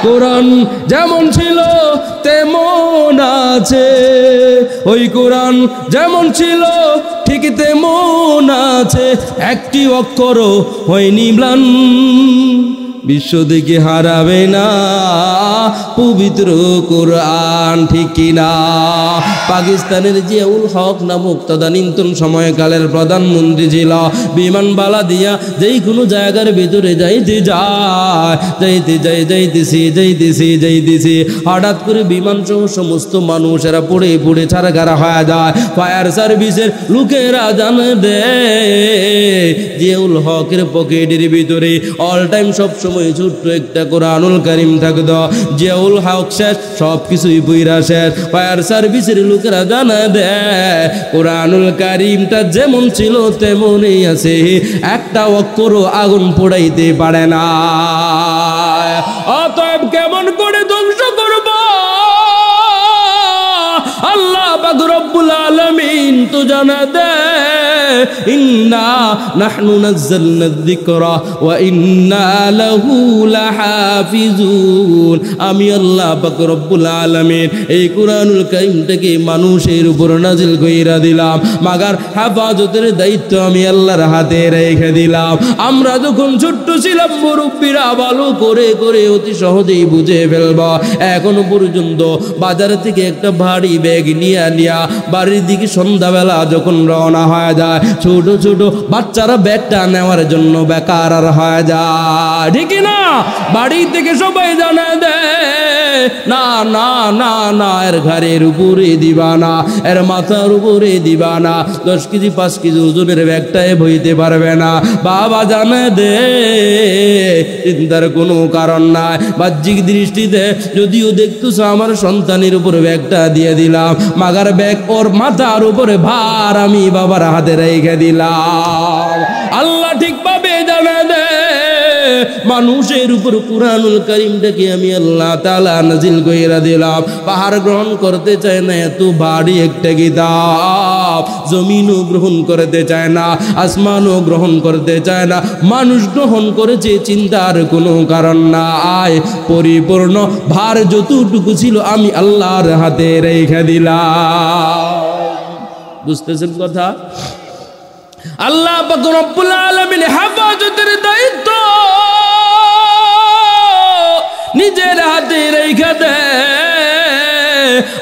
A: কোরআন যেমন ছিল তেমন আছে, ওই কোরআন যেমন ছিল ঠিক তেমন আছে, একটি অক্ষরও হয়নি ম্লান, বিশ্ব থেকে হারাবে না পবিত্র কোরআন। ঠিক কিনা? পাকিস্তানের জিয়াউল হক নামক তদানীন্তন সময়কালের প্রধানমন্ত্রী ছিল, বিমানবালা দিয়া যেই কোনো জায়গার ভিতরে যাইতেছি হঠাৎ করে বিমান সহ সমস্ত মানুষেরা পড়ে পড়ে ছাড়গাড়া হয়ে যায়। ফায়ার সার্ভিসের লোকেরা জানে দেয় জিয়াউল হকের পকেটের ভিতরে অল টাইম সব সময় ছোট্ট একটা কোরআনুল কারীম থাকতো। জিয়াউল হক শেষ, সব কিছুই বইরা শেষ। ফায়ার সার্ভিসের লোকেরা জানা দেয় কোরআনুল কারীমটা যেমন ছিল তেমনই আছে, একটা অক্ষরও আগুন পোড়াইতে পারে না। অতএব কেমন করে ধ্বংস করব? আল্লাহ পাক রব্বুল আলামিন তো জানা দেয় ইন্না নাহনু নাযালনা যিকরা ওয়া ইন্না লাহু লাহাফিজুন। আমি আল্লাহ পাক রব্বুল আলামিন এই কোরআনুল কারীমটাকে মানুষের উপর নাজিল কইরা দিলাম, মাগার হেফাজতের দায়িত্ব আমি আল্লাহর হাতে রেখে দিলাম। আমরা যখন ছোট্ট ছিলাম মুরব্বীরা ভালো করে করে অতি সহজেই বুঝে ফেলব। এখনো পর্যন্ত বাজার থেকে একটা ভারী ব্যাগ নিয়ে বাড়ির দিকে সন্ধ্যাবেলা যখন রওনা হয়ে যায়, ছোট ছোট বাচ্চারা ব্যাগটা নেওয়ার জন্য বেকার হয়ে যায়। ঠিক না? বাড়ি থেকে সবাই জানা দেয় না না না না, এর ঘাড়ের উপরে দিবা না, এর মাথার উপরে দিবা না, 10 কেজি 5 কেজি ওজনের ব্যাগটায় বইতে পারবে না। বাবা জানে দে, চিন্তার কোনো কারণ নাই। বাহ্যিক দৃষ্টিতে যদিও দেখতেছ আমার সন্তানের উপরে ব্যাগটা দিয়ে দিলাম, মাগার ব্যাগ ওর মাথার উপরে ভার আমি বাবার হাতে রেখে দিলাম। আল্লাহ ঠিকভাবে জানে দে, মানুষের উপর কুরআনুল কারীমটাকে আমি আল্লাহ তাআলা নাজিল কইরা দিলাম। পাহাড় গ্রহণ করতে চায় না, এত ভারী একটা কিতাব। জমিনও গ্রহণ করতে চায় না, আসমানও গ্রহণ করতে চায় না, মানুষ গ্রহণ করেছে, চিন্তার কোনো কারণ নাই। পরিপূর্ণ ভার যতটুকু ছিল আমি আল্লাহর হাতে রেখে দিলাম। বুঝতেছেন কথা? আল্লাহ পাক রব্বুল আলামিন হেফাজতের দায়িত্ব নিজের হাতে রেখে দে।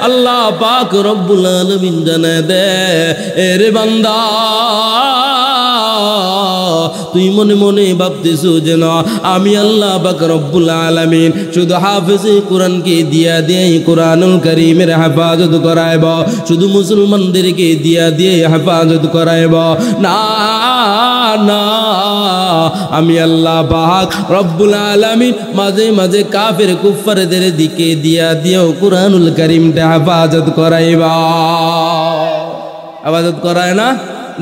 A: আল্লাহ পাক রব্বুল আলামিন জানায় দে, এরে বান্দা তুই মনে মনে ভাবতেছো যে না আমি আল্লাহ পাক রব্বুল আলামিন শুধু হাফেজে কোরআনকে দিয়া দিয়ে কোরআনুল কারীমের হেফাজত করাইব, শুধু মুসলমানদেরকে দিয়া দিয়ে হেফাজত করাইব। না না, আমি আল্লাহ পাক রব্বুল আলামিন মাঝে মাঝে কাফের কুফারদের দিকে দিয়া দিয়েও কোরআনুল কারীমটা হেফাজত করাইবা। হেফাজত করায় না?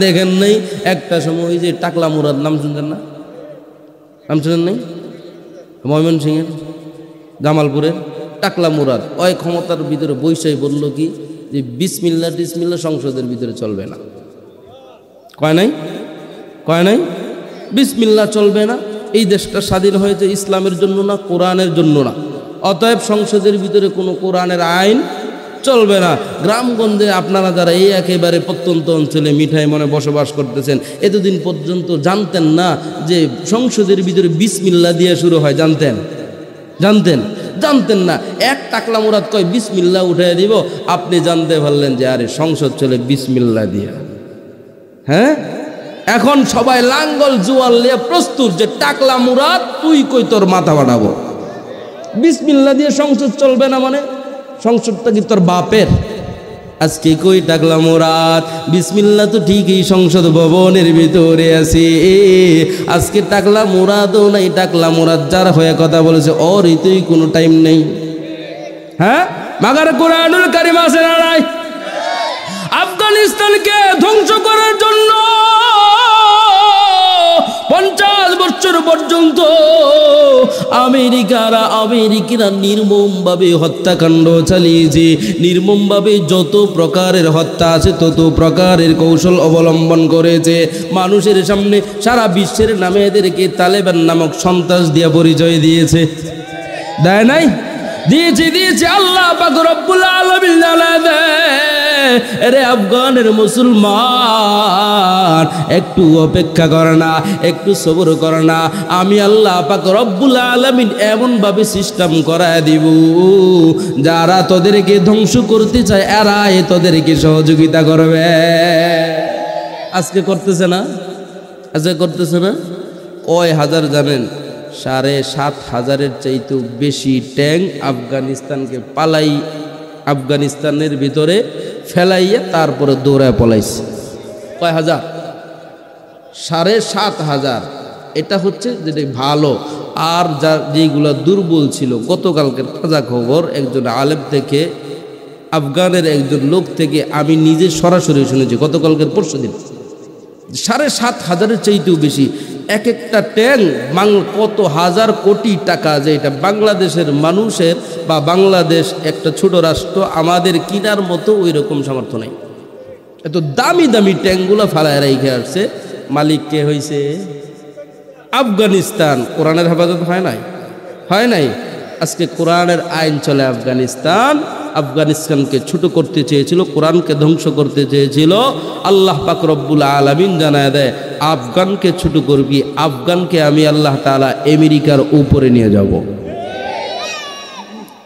A: দেখেন নাই একটা সময় যে টাকলা মুরাদ নাম শুনছেন না? নাম শুনেন নাই? ময়মনসিংহের জামালপুরের টাকলা মুরাদ ওই ক্ষমতার ভিতরে বৈশাই বলল কি যে বিসমিল্লাহ টিসমিল্লাহ সংসদের ভিতরে চলবে না। কয় নাই? কয় নাই? বিসমিল্লাহ চলবে না। এই দেশটা স্বাধীন হয়েছে ইসলামের জন্য না, কোরআনের জন্য না। অতএব সংসদের ভিতরে কোনো কোরআনের আইন চলবে না। গ্রামগঞ্জে আপনারা যারা এই একেবারে প্রত্যন্ত অঞ্চলে মিঠাই মনে বসবাস করতেছেন, এতদিন পর্যন্ত জানতেন না যে সংসদের ভিতরে বিসমিল্লাহ দিয়ে শুরু হয়? জানতেন? জানতেন? জানতেন না। এক টাকলা মুরাদ কয় বিসমিল্লাহ উঠাই দিব, আপনি জানতে পারলেন যে আরে সংসদ চলে বিসমিল্লাহ দিয়া। হ্যাঁ, এখন সবাই লাঙ্গল জোয়াল নিয়ে প্রস্তুত যে টাকলা মুরাদ তুই কই তোর মাথা বাড়াবো। বিসমিল্লাহ দিয়ে সংসদ চলবে না মানে সংসদটা কি তোর বাপের? আজকে কই টাকলা মুরাদ? বিসমিল্লাহ তো ঠিকই সংসদ ভবনের ভিতরে আছে, আজকে টাকলা মুরাদও নাই। টাকলা মুরাদ যার হয়ে কথা বলেছে ওর তুই কোনো টাইম নেই। হ্যাঁ, মাগার কোরআনুল কারীম আছে না নাই? আফগানিস্তানকে ধ্বংস করার জন্য 50 বছর পর্যন্ত আমেরিকারা নির্মমভাবে হত্যাকাণ্ড চালিয়েছে। নির্মমভাবে যত প্রকারের হত্যা আছে তত প্রকারের কৌশল অবলম্বন করেছে। মানুষের সামনে সারা বিশ্বের নামে এদেরকে তালেবান নামক সন্ত্রাস দিয়ে পরিচয় দিয়েছে। দেয় নাই? দিয়েছে। আল্লাহ পাক রব্বুল আলামিন জানায় দেয়, এরে আফগানের মুসলমান একটু অপেক্ষা করে না, একটু সবর করে না, আমি আল্লাহ পাক রব্বুল আলামিন এমনভাবে সিস্টেম করায় দিব যারা তোদেরকে ধ্বংস করতে চায় এরাই তোদেরকে সহযোগিতা করবে। আজকে করতেছে না? আজকে করতেছে না? কয় হাজার জানেন? 7,500-এর চাইতেও বেশি ট্যাঙ্ক আফগানিস্তানকে আফগানিস্তানের ভিতরে ফেলাইয়া তারপরে দৌড়ায় পলাইছে। কয় হাজার? 7,500। এটা হচ্ছে যেটা ভালো। আর যেগুলো দুর্বল ছিল, গতকালকের তাজা খবর একজন আলেম থেকে, আফগানের একজন লোক থেকে আমি নিজে সরাসরি শুনেছি গতকালকের পরশুদিন, 7,500-এর চাইতেও বেশি এক একটা ট্যাঙ্ক কত হাজার কোটি টাকা, যে এটা বাংলাদেশের মানুষের বা বাংলাদেশ একটা ছোট রাষ্ট্র আমাদের কিনার মতো ওই রকম সামর্থ্য নেই। এত দামি দামি ট্যাঙ্কগুলো ফালায় রেখে আসছে। মালিক কে হয়েছে? আফগানিস্তান। কোরআনের হেফাজত হয় নাই? হয় নাই। আজকে কোরআনের আইন চলে আফগানিস্তানকে ছোট করতে চেয়েছিল, কোরআনকে ধ্বংস করতে চেয়েছিল। আল্লাহ পাক রব্বুল আলামিন জানায় দেয়, আফগানকে ছোট করবি, আফগানকে আমি আল্লাহ তাআলা আমেরিকার উপরে নিয়ে যাব।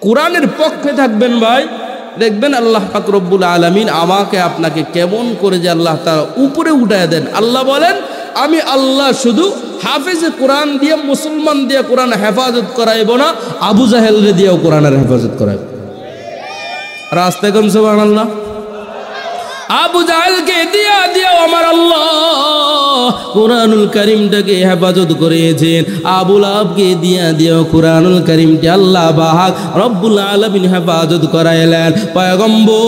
A: কোরআনের পক্ষে থাকবেন ভাই, দেখবেন আল্লাহ পাক রব্বুল আলামিন আমাকে আপনাকে কেমন করে যে আল্লাহ তাআলা উপরে উঠায় দেন। আল্লাহ বলেন, আমি আল্লাহ শুধু হাফেজে কোরআন দিয়ে মুসলমান দিয়ে কোরআন হেফাজত করাইব না, আবু জাহেল দিয়েও কোরআনের হেফাজত করাইব। রাস্তায় কম সুবহানাল্লাহ। আবু জাহেলকে দিয়া দিয়াও আমার আল্লাহ কোরআনুল কারীমটাকে হেফাজত করেছেন। আবু লাহাবকে দিয়া দিয়াও কোরআনুল কারীমকে আল্লাহ পাক রব্বুল আলামিন হেফাজত করাইলেন। পয়গম্বর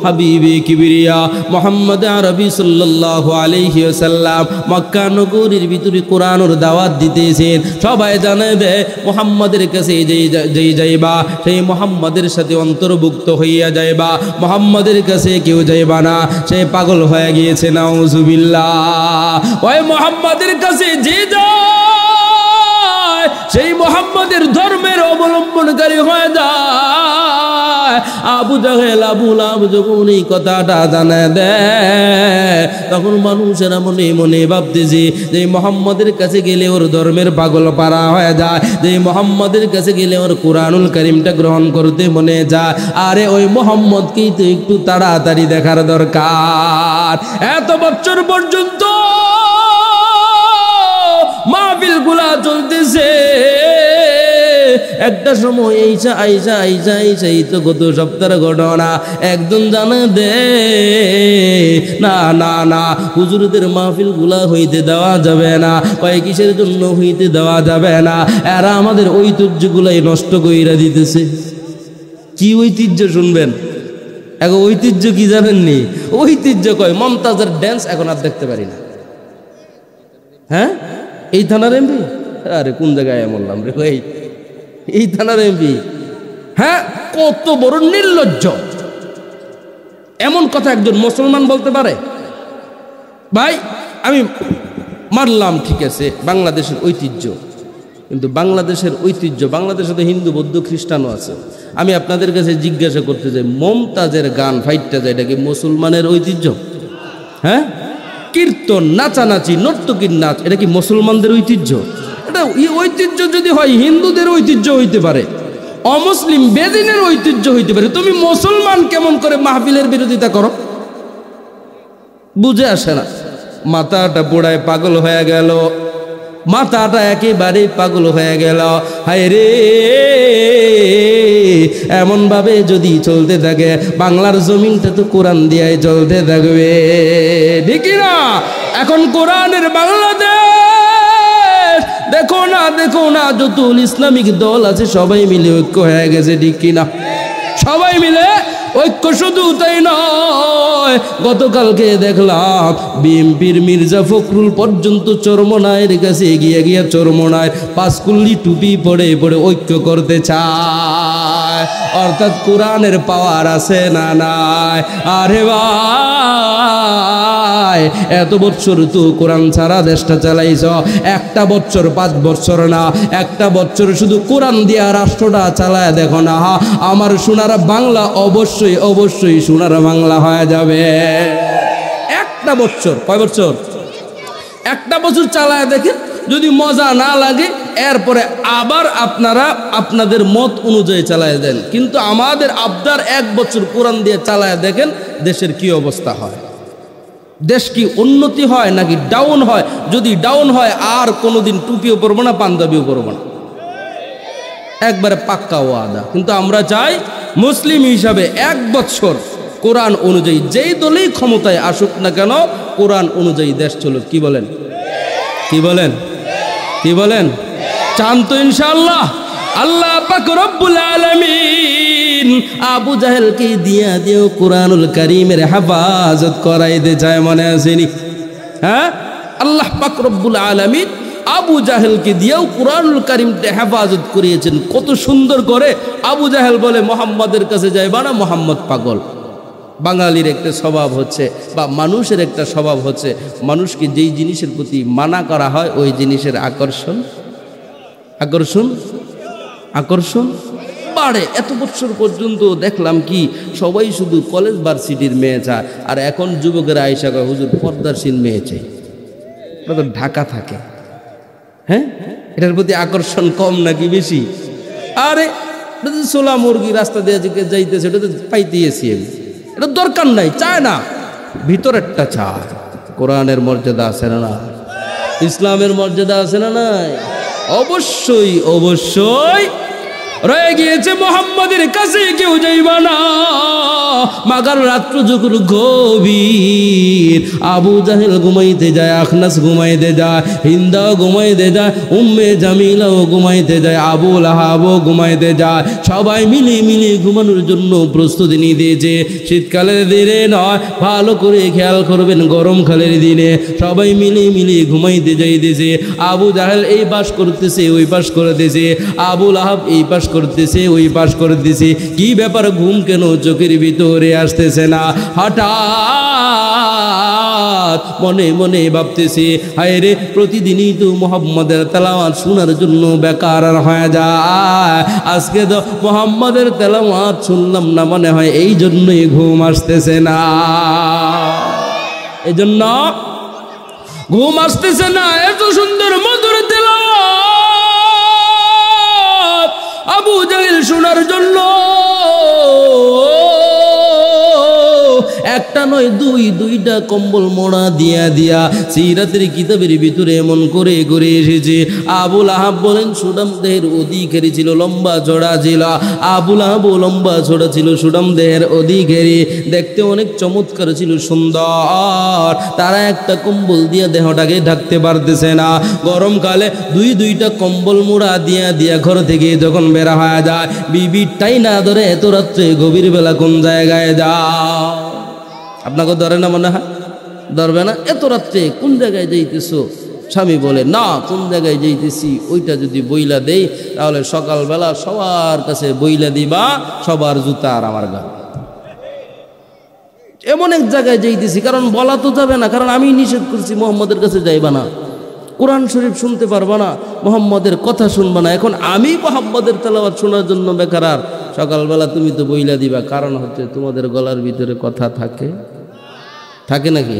A: হাবিবে কিবরিয়া মুহাম্মদ আরবি সাল্লাল্লাহু আলাইহি ওয়াসাল্লাম মক্কা নগরীর ভিতরে কোরআনের দাওয়াত দিতেছেন। সবাই জানে দে মুহাম্মাদের কাছে যেই যাইবা সেই মুহাম্মাদের সাথে অন্তর্ভুক্ত হইয়া যাইবা, মুহাম্মাদের কাছে কেউ যাইবা না, সে পাগল হয়ে গিয়েছে। নাউজুবিল্লাহ। ওই মুহাম্মাদের কাছে যে যায় সেই মুহাম্মাদের ধর্মের অবলম্বনকারী হয়ে যায়। আবু জাহেল আবু লাহাব যখন এই কথাটা জানা দেয় তখন মানুষেরা মনে মনে ভাবতেছে যে মুহাম্মাদের কাছে গেলে ওর ধর্মের পাগল পারা হয়ে যায়, যে মুহাম্মাদের কাছে গেলে ওর কোরআনুল কারীমটা গ্রহণ করতে মনে যায়। আরে ওই মুহাম্মদকেই তো একটু তাড়াতাড়ি দেখার দরকার। এত বছর পর্যন্ত মাহফিল গুলা চলতেছে, একটা সময় আইসা আইসা আইসা আইসা এই তো গত সপ্তাহের ঘটনা। একজন জানা দে না না না হুজুরদের মাহফিল গুলা হইতে দেওয়া যাবে না। কয় কিসের জন্য হইতে দেওয়া যাবে না? এরা আমাদের ঐতিহ্যগুলাই নষ্ট কইরা দিতেছে। কি ঐতিহ্য শুনবেন? এখন ঐতিহ্য কি জানেননি? ঐতিহ্য কয় মমতাজের ড্যান্স এখন আর দেখতে পারি না। হ্যাঁ, এই থানার এমপি? আরে কোন জায়গায় বললাম রে ভাই, এই থানার এমপি। হ্যাঁ, কত বড় নির্লজ্জ! এমন কথা একজন মুসলমান বলতে পারে? ভাই আমি মানলাম, ঠিক আছে, বাংলাদেশের ঐতিহ্য, কিন্তু বাংলাদেশের ঐতিহ্য, বাংলাদেশে তো হিন্দু বৌদ্ধ খ্রিস্টানও আছে। আমি আপনাদের কাছে জিজ্ঞাসা করতে চাই, মমতাজের গান ফাইটটা যায়, এটা কি মুসলমানের ঐতিহ্য? হ্যাঁ, কীর্তন নাচানাচি নর্তকীর নাচ, এটা কি মুসলমানদের ঐতিহ্য? এটা ঐতিহ্য যদি হয় হিন্দুদের ঐতিহ্য হইতে পারে, অমুসলিম বেদিনের ঐতিহ্য হইতে পারে। তুমি মুসলমান কেমন করে মাহফিলের বিরোধিতা করো? বুঝে আসে না। মাথাটা পোড়ায় পাগল হয়ে গেল, মাথাটা একেবারে পাগল হয়ে গেল। হায় রে, এমন ভাবে যদি চলতে থাকে বাংলার জমিনটা তো কোরআন দিয়াই চলতে থাকবে, ঠিক না? এখন কোরআনের বাংলাদেশ দেখো না, দেখো না, যত ইসলামিক দল আছে সবাই মিলে ঐক্য হয়ে গেছে, ঠিক কিনা? সবাই মিলে ঐক্য। শুধু তাই নয়, গতকালকে দেখলাম বিএনপির মির্জা ফখরুল পর্যন্ত চরমনায়ের কাছে এগিয়ে গিয়ে চরমনায়ের পাঁচকুল্লি টুপি পরে পরে ঐক্য করতে চায়। অর্থাৎ কোরআনের পাওয়ার আছে না নাই? আরে ভাই, এত বছর তো কোরআন ছাড়া দেশটা চালাইছ, একটা বছর 5 বছর না, একটা বছর শুধু কোরআন দিয়া রাষ্ট্রটা চালায় দেখো না, আমার সোনার বাংলা অবশ্যই অবশ্যই সোনার বাংলা হয়ে যাবে। একটা বছর, কয় বছর? একটা বছর চালায় দেখেন, যদি মজা না লাগে এরপরে আবার আপনারা আপনাদের মত অনুযায়ী চালায় দেন। কিন্তু আমাদের আবদার 1 বছর কোরআন দিয়ে চালায় দেখেন দেশের কি অবস্থা হয়। দেশ কি উন্নতি হয় নাকি ডাউন হয়? যদি ডাউন হয় আর কোনোদিন টুপিও পরবো না, পাঞ্জাবিও পরবো না, একবারে পাক্কা ওয়াদা। কিন্তু আমরা চাই মুসলিম হিসাবে 1 বছর কোরআন অনুযায়ী যেই দলেই ক্ষমতায় আসুক না কেন কোরআন অনুযায়ী দেশ চলুক। কি বলেন? কি বলেন? কি বলেন? চান তো ইনশাআল্লাহ? আল্লাহ পাক রব্বুল আলামিন আবু জাহেলকে দিয়া দিও কোরআনুল কারীমের হেফাজত করাইতে চায়, মনে আসেনি? হ্যাঁ, আল্লাহ পাক রব্বুল আলামিন আবু জাহেলকে দিয়েও কোরআনুল কারীমটা হেফাজত করিয়েছেন। কত সুন্দর করে আবু জাহেল বলে মোহাম্মদের কাছে যাইবা না, মোহাম্মদ পাগল। বাঙালির একটা স্বভাব হচ্ছে বা মানুষের একটা স্বভাব হচ্ছে, মানুষকে যেই জিনিসের প্রতি মানা করা হয় ওই জিনিসের আকর্ষণ আকর্ষণ আকর্ষণ বাড়ে। এত বছর পর্যন্ত দেখলাম কি সবাই শুধু কলেজ ভার্সিটির মেয়ে চায়, আর এখন যুবকেরা আইসা কয় হুজুর পর্দাশীল মেয়ে চাই। ওরা তো ঢাকা থাকে। হ্যাঁ, এটার প্রতি আকর্ষণ কম নাকি বেশি? আরে সোলা মুরগি রাস্তা দিয়ে যাইতেছে, এটা তো পাইতেছি আমি, এটা দরকার নাই, চায় না, ভিতরেরটা চায়। কোরআনের মর্যাদা আছে না না? ইসলামের মর্যাদা আছে না নাই? অবশ্যই অবশ্যই রয়ে গিয়েছে। মোহাম্মদের কাছে কেউ যাইবা না, মাগার রাত্র যখন গভীর, আবু জাহেল ঘুমাইতে যায়, আখনাস ঘুমাইতে যায়, হিন্দাও ঘুমাইতে যায়, উম্মে জামিলাও ঘুমাইতে যায়, আবু লাহাবও ঘুমাইতে যায়। সবাই মিলে মিলে ঘুমানোর জন্য প্রস্তুতি নিতেছে। শীতকালের দিনে নয়, ভালো করে খেয়াল করবেন, গরমকালের দিনে সবাই মিলে মিলে ঘুমাইতে যাইতেছে। আবু জাহেল এই পাশ করতেছে, ওই পাশ করতেছে, আবু লাহাব এই পাশ করতেছে, ওই পাশ করতেছে। কি ব্যাপার, ঘুম কেন চোখের ভিতরে আসতেছে না? হঠাৎ মনে মনে ভাবতেছে, হায় রে, প্রতিদিনই তো মুহাম্মাদের তেলাওয়াত শোনার জন্য বেকার হয়ে যায়, আজকে তো মুহাম্মাদের তেলাওয়াত শুনলাম না, মনে হয় এই জন্যই ঘুম আসতেছে না। এই জন্য ঘুম আসতেছে না। এত সুন্দর মধুর তেলাওয়াত আবু জাহেল শোনার জন্য একটা নয় দুইটা কম্বল মোড়া দিয়া দিয়া সিরাতের কিতাবের ভিতরে এমন করে করে এসেছে। আবুল আহাব বলেন সুদাম দেহের অধিকারী ছিল, লম্বা চড়া ছিল। আবুল আহাব লম্বা চড়া ছিল, সুদাম দেহের অধিকারী, দেখতে অনেক চমৎকার ছিল, সুন্দর। তারা একটা কম্বল দিয়া দেহটাকে ঢাকতে পারতেছে না। গরমকালে দুইটা কম্বল মোড়া দিয়া দিয়া ঘর থেকে যখন বেরা হয়ে যায়, বিবিটাই না ধরে এত রাত্রে গভীর বেলা কোন জায়গায় যাও? আপনাকে ধরে না মনে হয়? ধরবে না? এত রাত্রে কোন জায়গায় যাইতেছো? স্বামী বলে, না, কোন জায়গায় যাইতেছি ওইটা যদি বইলা দেই তাহলে সকালবেলা সবার কাছে বইলা দিবা সবার জুতা আর আমার গা। এমন এক জায়গায় যাইতেছি, কারণ বলা তো যাবে না, কারণ আমি নিষেধ করছি মুহাম্মাদের কাছে যাইবা না, কোরআন শরীফ শুনতে পারবা না, মুহাম্মাদের কথা শুনবা না। এখন আমি মুহাম্মাদের তেলাওয়াত শোনার জন্য বেকার, আর সকালবেলা তুমি তো বইলা দিবা। কারণ হচ্ছে তোমাদের গলার ভিতরে কথা থাকে, থাকে নাকি?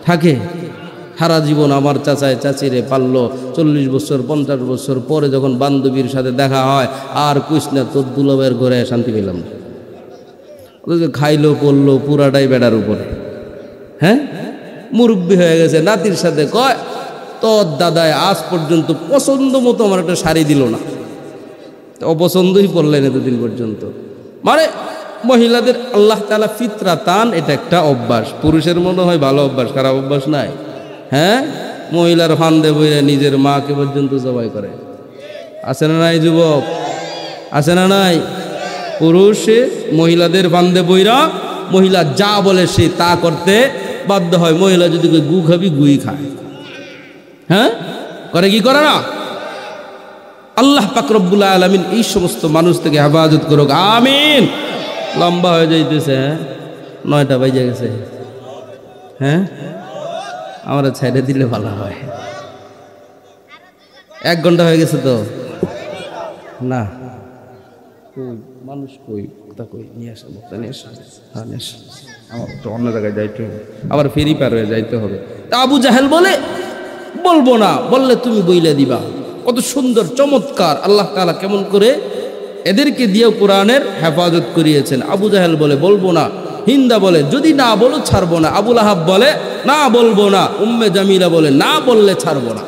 A: থাকে। সারা জীবন আমার চাচায় চাচিরে পারলো, 40 বছর 50 বছর পরে যখন বান্ধবীর সাথে দেখা হয়, আর কুইস না, তোর দুলাবের ঘরে শান্তি পেলাম না। ওদেরকে খাইলো পড়লো পুরাটাই বেড়ার উপরে। হ্যাঁ, মুরব্বী হয়ে গেছে, নাতির সাথে কয়, তোর দাদায় আজ পর্যন্ত পছন্দ মতো আমার একটা শাড়ি দিল না, অপছন্দই পড়লেন এতদিন পর্যন্ত। মানে মহিলাদের আল্লাহ তাআলা ফিতরাতান, এটা একটা অভ্যাস। পুরুষের মনে হয় ভালো অভ্যাস, খারাপ অভ্যাস নাই। হ্যাঁ, মহিলার ফান্দে বইরা নিজের মাকে পর্যন্ত জবাই করে। আছে না নাই যুবক? আছে না নাই? পুরুষে মহিলাদের ফান্দে বইরা মহিলা যা বলে সে তা করতে বাধ্য হয়। মহিলা যদি গু খাবি গুই খায়। হ্যাঁ, করে কি করে না? আল্লাহ পাক রব্বুল আলামিন এই সমস্ত মানুষ থেকে হেফাজত করুক, আমিন। লম্বা হয়ে যাইতেছে, হ্যাঁ, 9টা বাজে গেছে। হ্যাঁ, আমরা ছেড়ে দিলে ভালো হয়। 1 ঘন্টা হয়ে গেছে তো না? মানুষ কই, কথা কই, নিয়ে আসা, নিয়ে আসা, হ্যাঁ নিয়ে আসা। আমার তো অন্য জায়গায় যাইতে হবে, আবার ফেরি পার হয়ে যাইতে হবে। তা আবু জাহেল বলে, বলবো না, বললে তুমি বইলে দিবা। কত সুন্দর চমৎকার আল্লাহ তাআলা কেমন করে এদেরকে দিয়েও কোরআনের হেফাজত করিয়েছেন। আবু জাহেল বলে, বলবো না। হিন্দা বলে, যদি না বলো ছাড়বো না। আবুল আহাব বলে, না বলবো না। উম্মে জামিলা বলে, না বললে ছাড়বো না।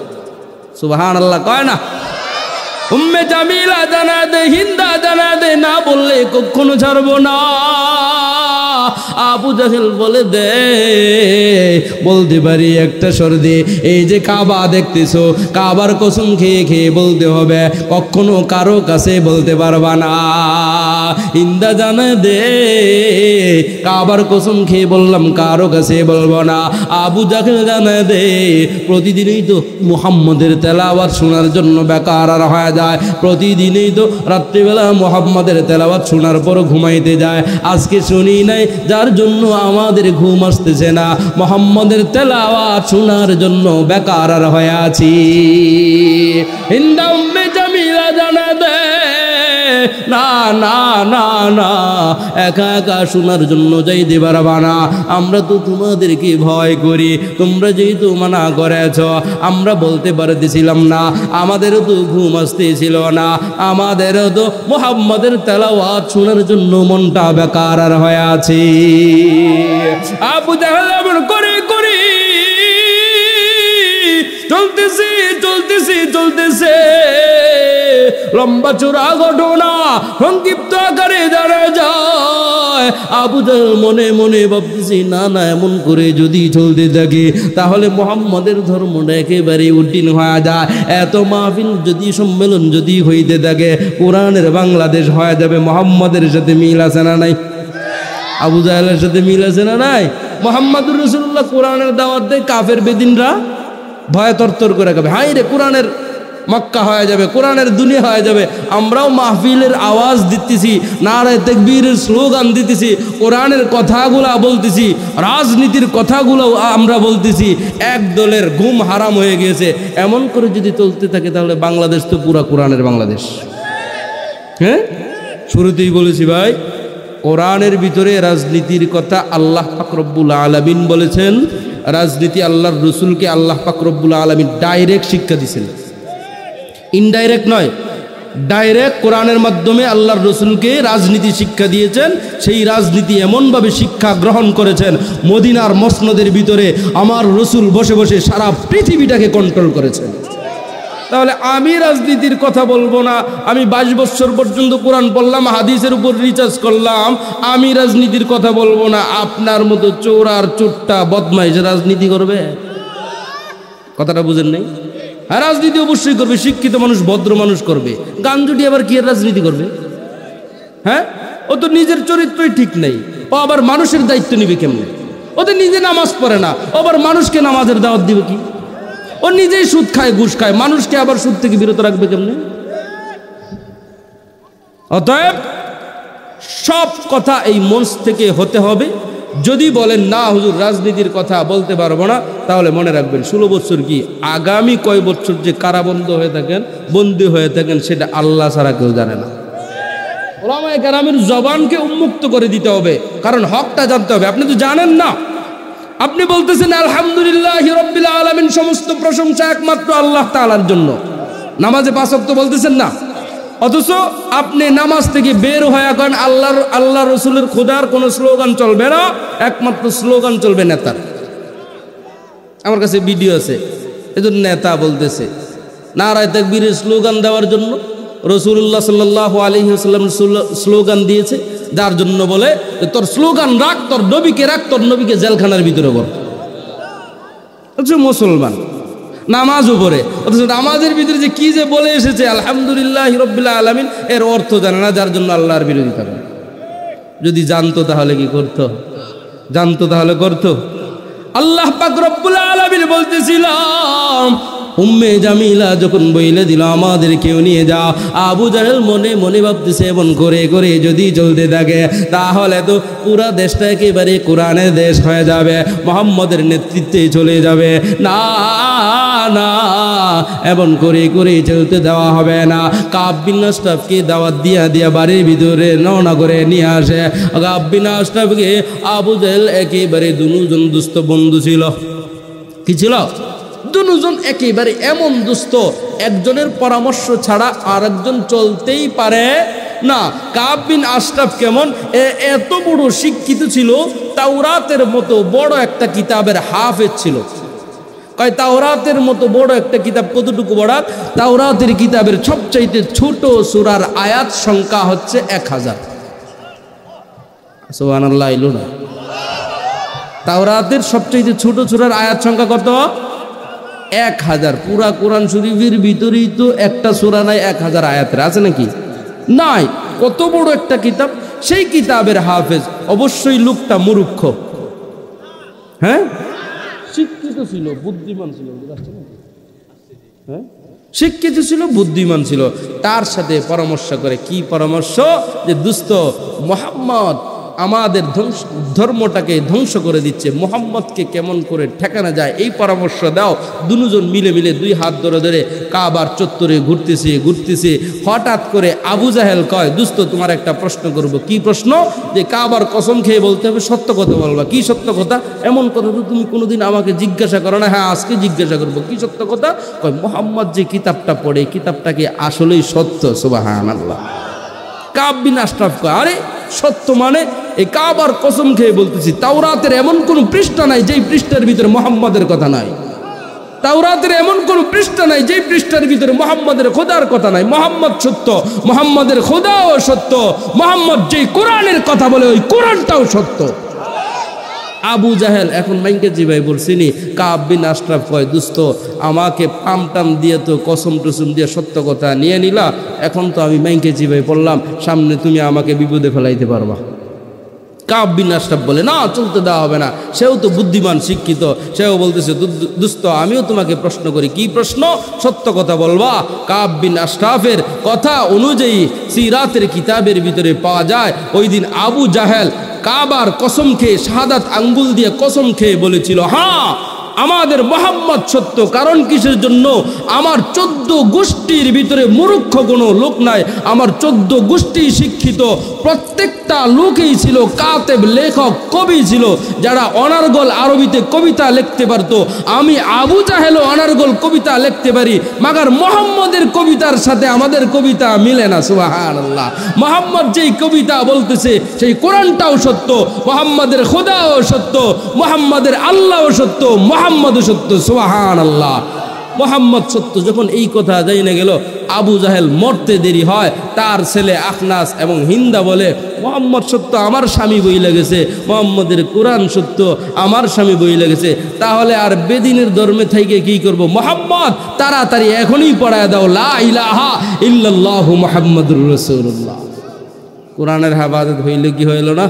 A: সুবহানাল্লাহ কয় না? উম্মে জামিলা জানা দে, হিন্দা জানা দে, না বললে কখনো ছাড়বো না। আবু জাহেল বলে, দে বলতে পারি একটা শর্তে, এই যে কাবা দেখতেছো, কাবার কসম খেয়ে খেয়ে বলতে হবে, কখনো কারো কাছে বলতে পারবা না। হিন্দা জানা দে, কাবার কসম খেয়ে বললাম কারো কাছে বলবো না। আবু জাহেল জানা দে, প্রতিদিনই তো মুহাম্মাদের তেলাওয়াত শোনার জন্য বেকার আর হয়ে যায়। প্রতিদিনই তো রাত্রিবেলা মুহাম্মাদের তেলাওয়াত শোনার পর ঘুমাইতে যায়। আজকে শুনি নাই, যার জন্য আমাদের ঘুম আসতেছে না। মুহাম্মাদের তেলাওয়াত শোনার জন্য বেকার আর হয়ে আছি। হিন্দা উম্মে জামিলা জানা দে, না না না না, একা একা শোনার জন্য যাইতে পারবা না। আমরা তো তোমাদেরকে ভয় করি, তোমরা যেহেতু মানা করেছ, আমরা বলতে পারতেছিলাম না, আমাদেরও তো ঘুম আসতেছিল না, আমাদেরও তো মুহাম্মাদের তেলাওয়াত শোনার জন্য মনটা বেকার আর হয়ে আছে। আবু জাহেল এমন করে করে চলতেছে চলতেছে চলতেছে, লম্বা চূড়া ঘটনা সংক্ষিপ্ত আকারে জানা যায়। আবু জাহেল মনে মনে ভাবতেছি, না না, এমন করে যদি চলতে থাকে তাহলে মুহাম্মাদের ধর্মটা একেবারে উল্টিন হয়ে যায়। এত মাহফিল যদি সম্মেলন যদি হইতে থাকে, কোরআনের বাংলাদেশ হয়ে যাবে। মুহাম্মাদের সাথে মিল আছে না নাই? আবু জাহেলের সাথে মিল আছে না নাই? মুহাম্মাদুর রাসূলুল্লাহ কোরআনের দাওয়াত দেয়, কাফের বেদিনরা ভয়ে তরতর করে খাবে, হাই রে কোরআনের মক্কা হয়ে যাবে, কোরআনের দুনিয়া হয়ে যাবে। আমরাও মাহফিলের আওয়াজ দিতেছি, নারায়ে তাকবীরের স্লোগান দিতেছি, কোরআনের কথাগুলা বলতেছি, রাজনীতির কথাগুলো আমরা বলতেছি। এক দলের ঘুম হারাম হয়ে গিয়েছে। এমন করে যদি চলতে থাকে তাহলে বাংলাদেশ তো পুরা কোরআনের বাংলাদেশ। হ্যাঁ, শুরুতেই বলেছি ভাই, কোরআনের ভিতরে রাজনীতির কথা আল্লাহ পাক রব্বুল আলামিন বলেছেন। রাজনীতি আল্লাহর রসুলকে আল্লাহ পাক রব্বুল আলামিন ডাইরেক্ট শিক্ষা দিয়েছেন, ইনডাইরেক্ট নয়, ডাইরেক্ট কোরআনের মাধ্যমে আল্লাহর রসুলকে রাজনীতি শিক্ষা দিয়েছেন। সেই রাজনীতি এমনভাবে শিক্ষা গ্রহণ করেছেন, মদিনার মসনদের ভিতরে আমার রসুল বসে বসে সারা পৃথিবীটাকে কন্ট্রোল করেছেন। তাহলে আমি রাজনীতির কথা বলবো না, আমি 22 বছর পর্যন্ত কোরআন পড়লাম, হাদিসের উপর রিসার্চ করলাম, আমি রাজনীতির কথা বলবো না। আপনার মতো চোর আর চোরটা বদমাইশ রাজনীতি করবে? কথাটা বুঝেন নাই? হ্যাঁ, রাজনীতি অবশ্যই করবে, শিক্ষিত মানুষ ভদ্র মানুষ করবে। গাঞ্জুটি আবার কি রাজনীতি করবে? হ্যাঁ, ও তো নিজের চরিত্রই ঠিক নেই, ও আবার মানুষের দায়িত্ব নিবে কেমনে? ও তো নিজে নামাজ পড়ে না, ও আবার মানুষকে নামাজের দাওয়াত দিবে কি? ও নিজেই সুদ খায়, ঘুষ খায়, মানুষকে আবার সুদ থেকে বিরত রাখবে কেমনে? অতএব সব কথা এই মঞ্চ থেকে হতে হবে। যদি বলেন না হুজুর রাজনীতির কথা বলতে পারবো না, তাহলে মনে রাখবেন 16 বছর কি আগামী কয় বছর যে কারাবন্ধ হয়ে থাকেন, বন্দী হয়ে থাকেন, সেটা আল্লাহ ছাড়া কেউ জানে না। ওলামায়ে কেরামের জবানকে উন্মুক্ত করে দিতে হবে, কারণ হকটা জানতে হবে। আপনি তো জানেন না, আপনি বলতেছেন আলহামদুলিল্লাহি রাব্বিল আলামিন, সমস্ত প্রশংসা একমাত্র আল্লাহ তাআলার জন্য। নামাজে 5 ওয়াক্ত বলতেছেন না, অথচ আপনি নামাজ থেকে বের হয়ে করেন আল্লাহ রসুলের খোদার কোনো স্লোগান চলবে না, একমাত্র স্লোগান চলবে নেতার। আমার কাছে ভিডিও আছে, এজন্য নেতা বলতেছে নারায়ে তাকবীরের স্লোগান দেওয়ার জন্য রাসূলুল্লাহ সাল্লাল্লাহু আলাইহি ওয়াসাল্লাম স্লোগান দিয়েছে, যার জন্য বলে তোর স্লোগান রাখ, তোর নবীকে রাখ, তোর নবীকে জেলখানার ভিতরে কর। মুসলমান নামাজও পড়ে, অথচ নামাজের ভিতরে যে কি যে বলে এসেছে আলহামদুলিল্লাহি রাব্বিল আলামিন, এর অর্থ জানে না, যার জন্য আল্লাহর বিরোধিতা করে। যদি জানতো তাহলে কি করতো? জানতো তাহলে করতো? আল্লাহ পাক রব্বুল আলামিন বলতেছিলাম, উম্মে জামিলা যখন বইলে দিল আমাদের কেউ নিয়ে যাও, আবু জাহেল মনে মনে ভাবতেছে এমন করে করে যদি চলতে থাকে তাহলে তো পুরা দেশটা একেবারে কোরআনের দেশ হয়ে যাবে, মুহাম্মদের নেতৃত্বে চলে যাবে। না না, এমন করে করে চলতে দেওয়া হবে না। কাব বিন আশরাফকে দাওয়াত দিয়া বাড়ির ভিতরে রওনা করে নিয়ে আসে। কাব বিন আশরাফকে আবু জাহেল একেবারে দুজন দুস্থ বন্ধু ছিল। কি ছিল? দুজন একেবারে এমন দুস্থ, একজনের পরামর্শ ছাড়া আর একজন চলতেই পারে না। কাব বিন আশরাফ কেমন, এত বড় শিক্ষিত ছিল, তাওরাতের মতো বড় একটা কিতাবের হাফেজ ছিল। কয় তাওরাতের মতো বড় একটা কিতাব কতটুকু বড়? তাওরাতের কিতাবের সবচাইতে ছোট সূরার আয়াত সংখ্যা হচ্ছে 1000। সুবহানাল্লাহ। ইলুনা তাওরাতের সবচাইতে ছোট সূরার আয়াত সংখ্যা কত? 1000। পুরা কোরআন শরীফের ভিতরেই তো একটা সূরা নাই 1000 আয়াতের, আছে নাকি? নাই। কত বড় একটা কিতাব, সেই কিতাবের হাফেজ। অবশ্যই লোকটা মূর্খ, হ্যাঁ, শিক্ষিত ছিল, বুদ্ধিমান ছিল, হ্যাঁ, শিক্ষিত ছিল, বুদ্ধিমান ছিল। তার সাথে পরামর্শ করে, কি পরামর্শ? যে দোস্ত, মুহাম্মদ আমাদের ধর্মটাকে ধ্বংস করে দিচ্ছে, মুহাম্মদকে কেমন করে ঠেকানো যায় এই পরামর্শ দাও। দুজন মিলে মিলে 2 হাত ধরে ধরে কাবার চত্বরে ঘুরতেছে। হঠাৎ করে আবু জাহেল কয়, দোস্ত তোমার একটা প্রশ্ন করব। কি প্রশ্ন? যে কাবার কসম খেয়ে বলতে হবে, সত্য কথা বলবা। কি সত্য কথা? এমন কথা তো তুমি কোনোদিন আমাকে জিজ্ঞাসা করো না। হ্যাঁ, আজকে জিজ্ঞাসা করবো। কি সত্য কথা? কয় মুহাম্মদ যে কিতাবটা পড়ে, কিতাবটা কি আসলেই সত্য? সুবহানাল্লাহ। কাব বিন আশরাফ কয়, আরে সত্য মানে? এই কাবার কসম খেয়ে বলতেছি, তাওরাতের এমন কোন পৃষ্ঠা নাই যেই পৃষ্ঠার ভিতরে মুহাম্মদের কথা নাই। তাওরাতের এমন কোন পৃষ্ঠা নাই যে পৃষ্ঠার ভিতরে মুহাম্মাদের খোদার কথা নাই। মুহাম্মদ সত্য, মুহাম্মাদের খোদাও সত্য, মুহাম্মদ যেই কোরআনের কথা বলে ওই কোরআনটাও সত্য। আবু জাহেল এখন মাইকে জিবাই বলছিনি, কাব বিন আশরাফ কয়, দুস্ত আমাকে পাম টাম দিয়ে তো কসম টসম দিয়ে সত্য কথা নিয়ে নিলা, এখন তো আমি মাইকে জিবাই পড়লাম, সামনে তুমি আমাকে বিপদে ফেলাইতে পারবা। কাব বিন আশরাফ বলে, না চলতে দেওয়া হবে না। সেও তো বুদ্ধিমান শিক্ষিত, সেও বলতেছে, দুস্ত আমিও তোমাকে প্রশ্ন করি। কি প্রশ্ন? সত্য কথা বলবা। কাব বিন আশরাফের কথা অনুযায়ী সিরাতের কিতাবের ভিতরে পাওয়া যায়, ওই দিন আবু জাহেল কাবার কসম খেয়ে, শাহাদাত আঙ্গুল দিয়ে কসম খেয়ে বলেছিল, হ্যাঁ আমাদের মুহাম্মদ সত্য। কারণ কিসের জন্য? আমার 14 গোষ্ঠীর ভিতরে মূর্খ কোনো লোক নাই, আমার 14 গোষ্ঠী শিক্ষিত, প্রত্যেকটা লোকেই ছিল কাতেব, লেখক, কবি ছিল, যারা অনার্গল আরবিতে কবিতা লিখতে পারতো। আমি আবু জাহেলও অনার্গল কবিতা লিখতে পারি, মাগার মুহাম্মদের কবিতার সাথে আমাদের কবিতা মিলে না। সুবহানাল্লাহ। মুহাম্মদ যেই কবিতা বলতেছে সেই কোরআনটাও সত্য, মুহাম্মদের খোদাও সত্য, মুহাম্মদের আল্লাহও সত্য, মুহাম্মদও সত্য। সুবহানাল্লাহ। মুহাম্মদ সত্য। যখন এই কথা যাই না গেল, আবু জাহেল মরতে দেরি হয়, তার ছেলে আখনাস এবং হিন্দা বলে, মুহাম্মদ সত্য, আমার স্বামী বই লেগেছে, মুহাম্মদের কোরআন সত্য, আমার স্বামী বই লেগেছে, তাহলে আর বেদিনের ধর্মে থেকে কি করব? মুহাম্মদ তাড়াতাড়ি এখনই পড়ায় দাও, লা ইলাহা ইল্লাল্লাহু মুহাম্মাদুর রাসূলুল্লাহ। কোরআনের হেফাজত হইলে কি হইল না?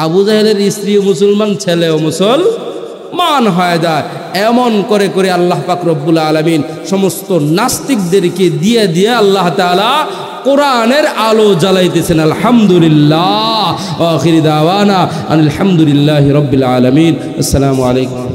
A: আবু জাহেলের স্ত্রীও মুসলমান, ছেলেও মুসলমান হয়ে যায়। এমন করে করে আল্লাহ পাক রব্বুল আলামিন সমস্ত নাস্তিকদেরকে দিয়ে দিয়ে আল্লাহ তাআলা কোরআনের আলো জ্বালাইতেছেন। আলহামদুলিল্লাহ। আখির দাওয়ানা আলহামদুলিল্লাহি রাব্বিল আলামিন। আসসালামু আলাইকুম।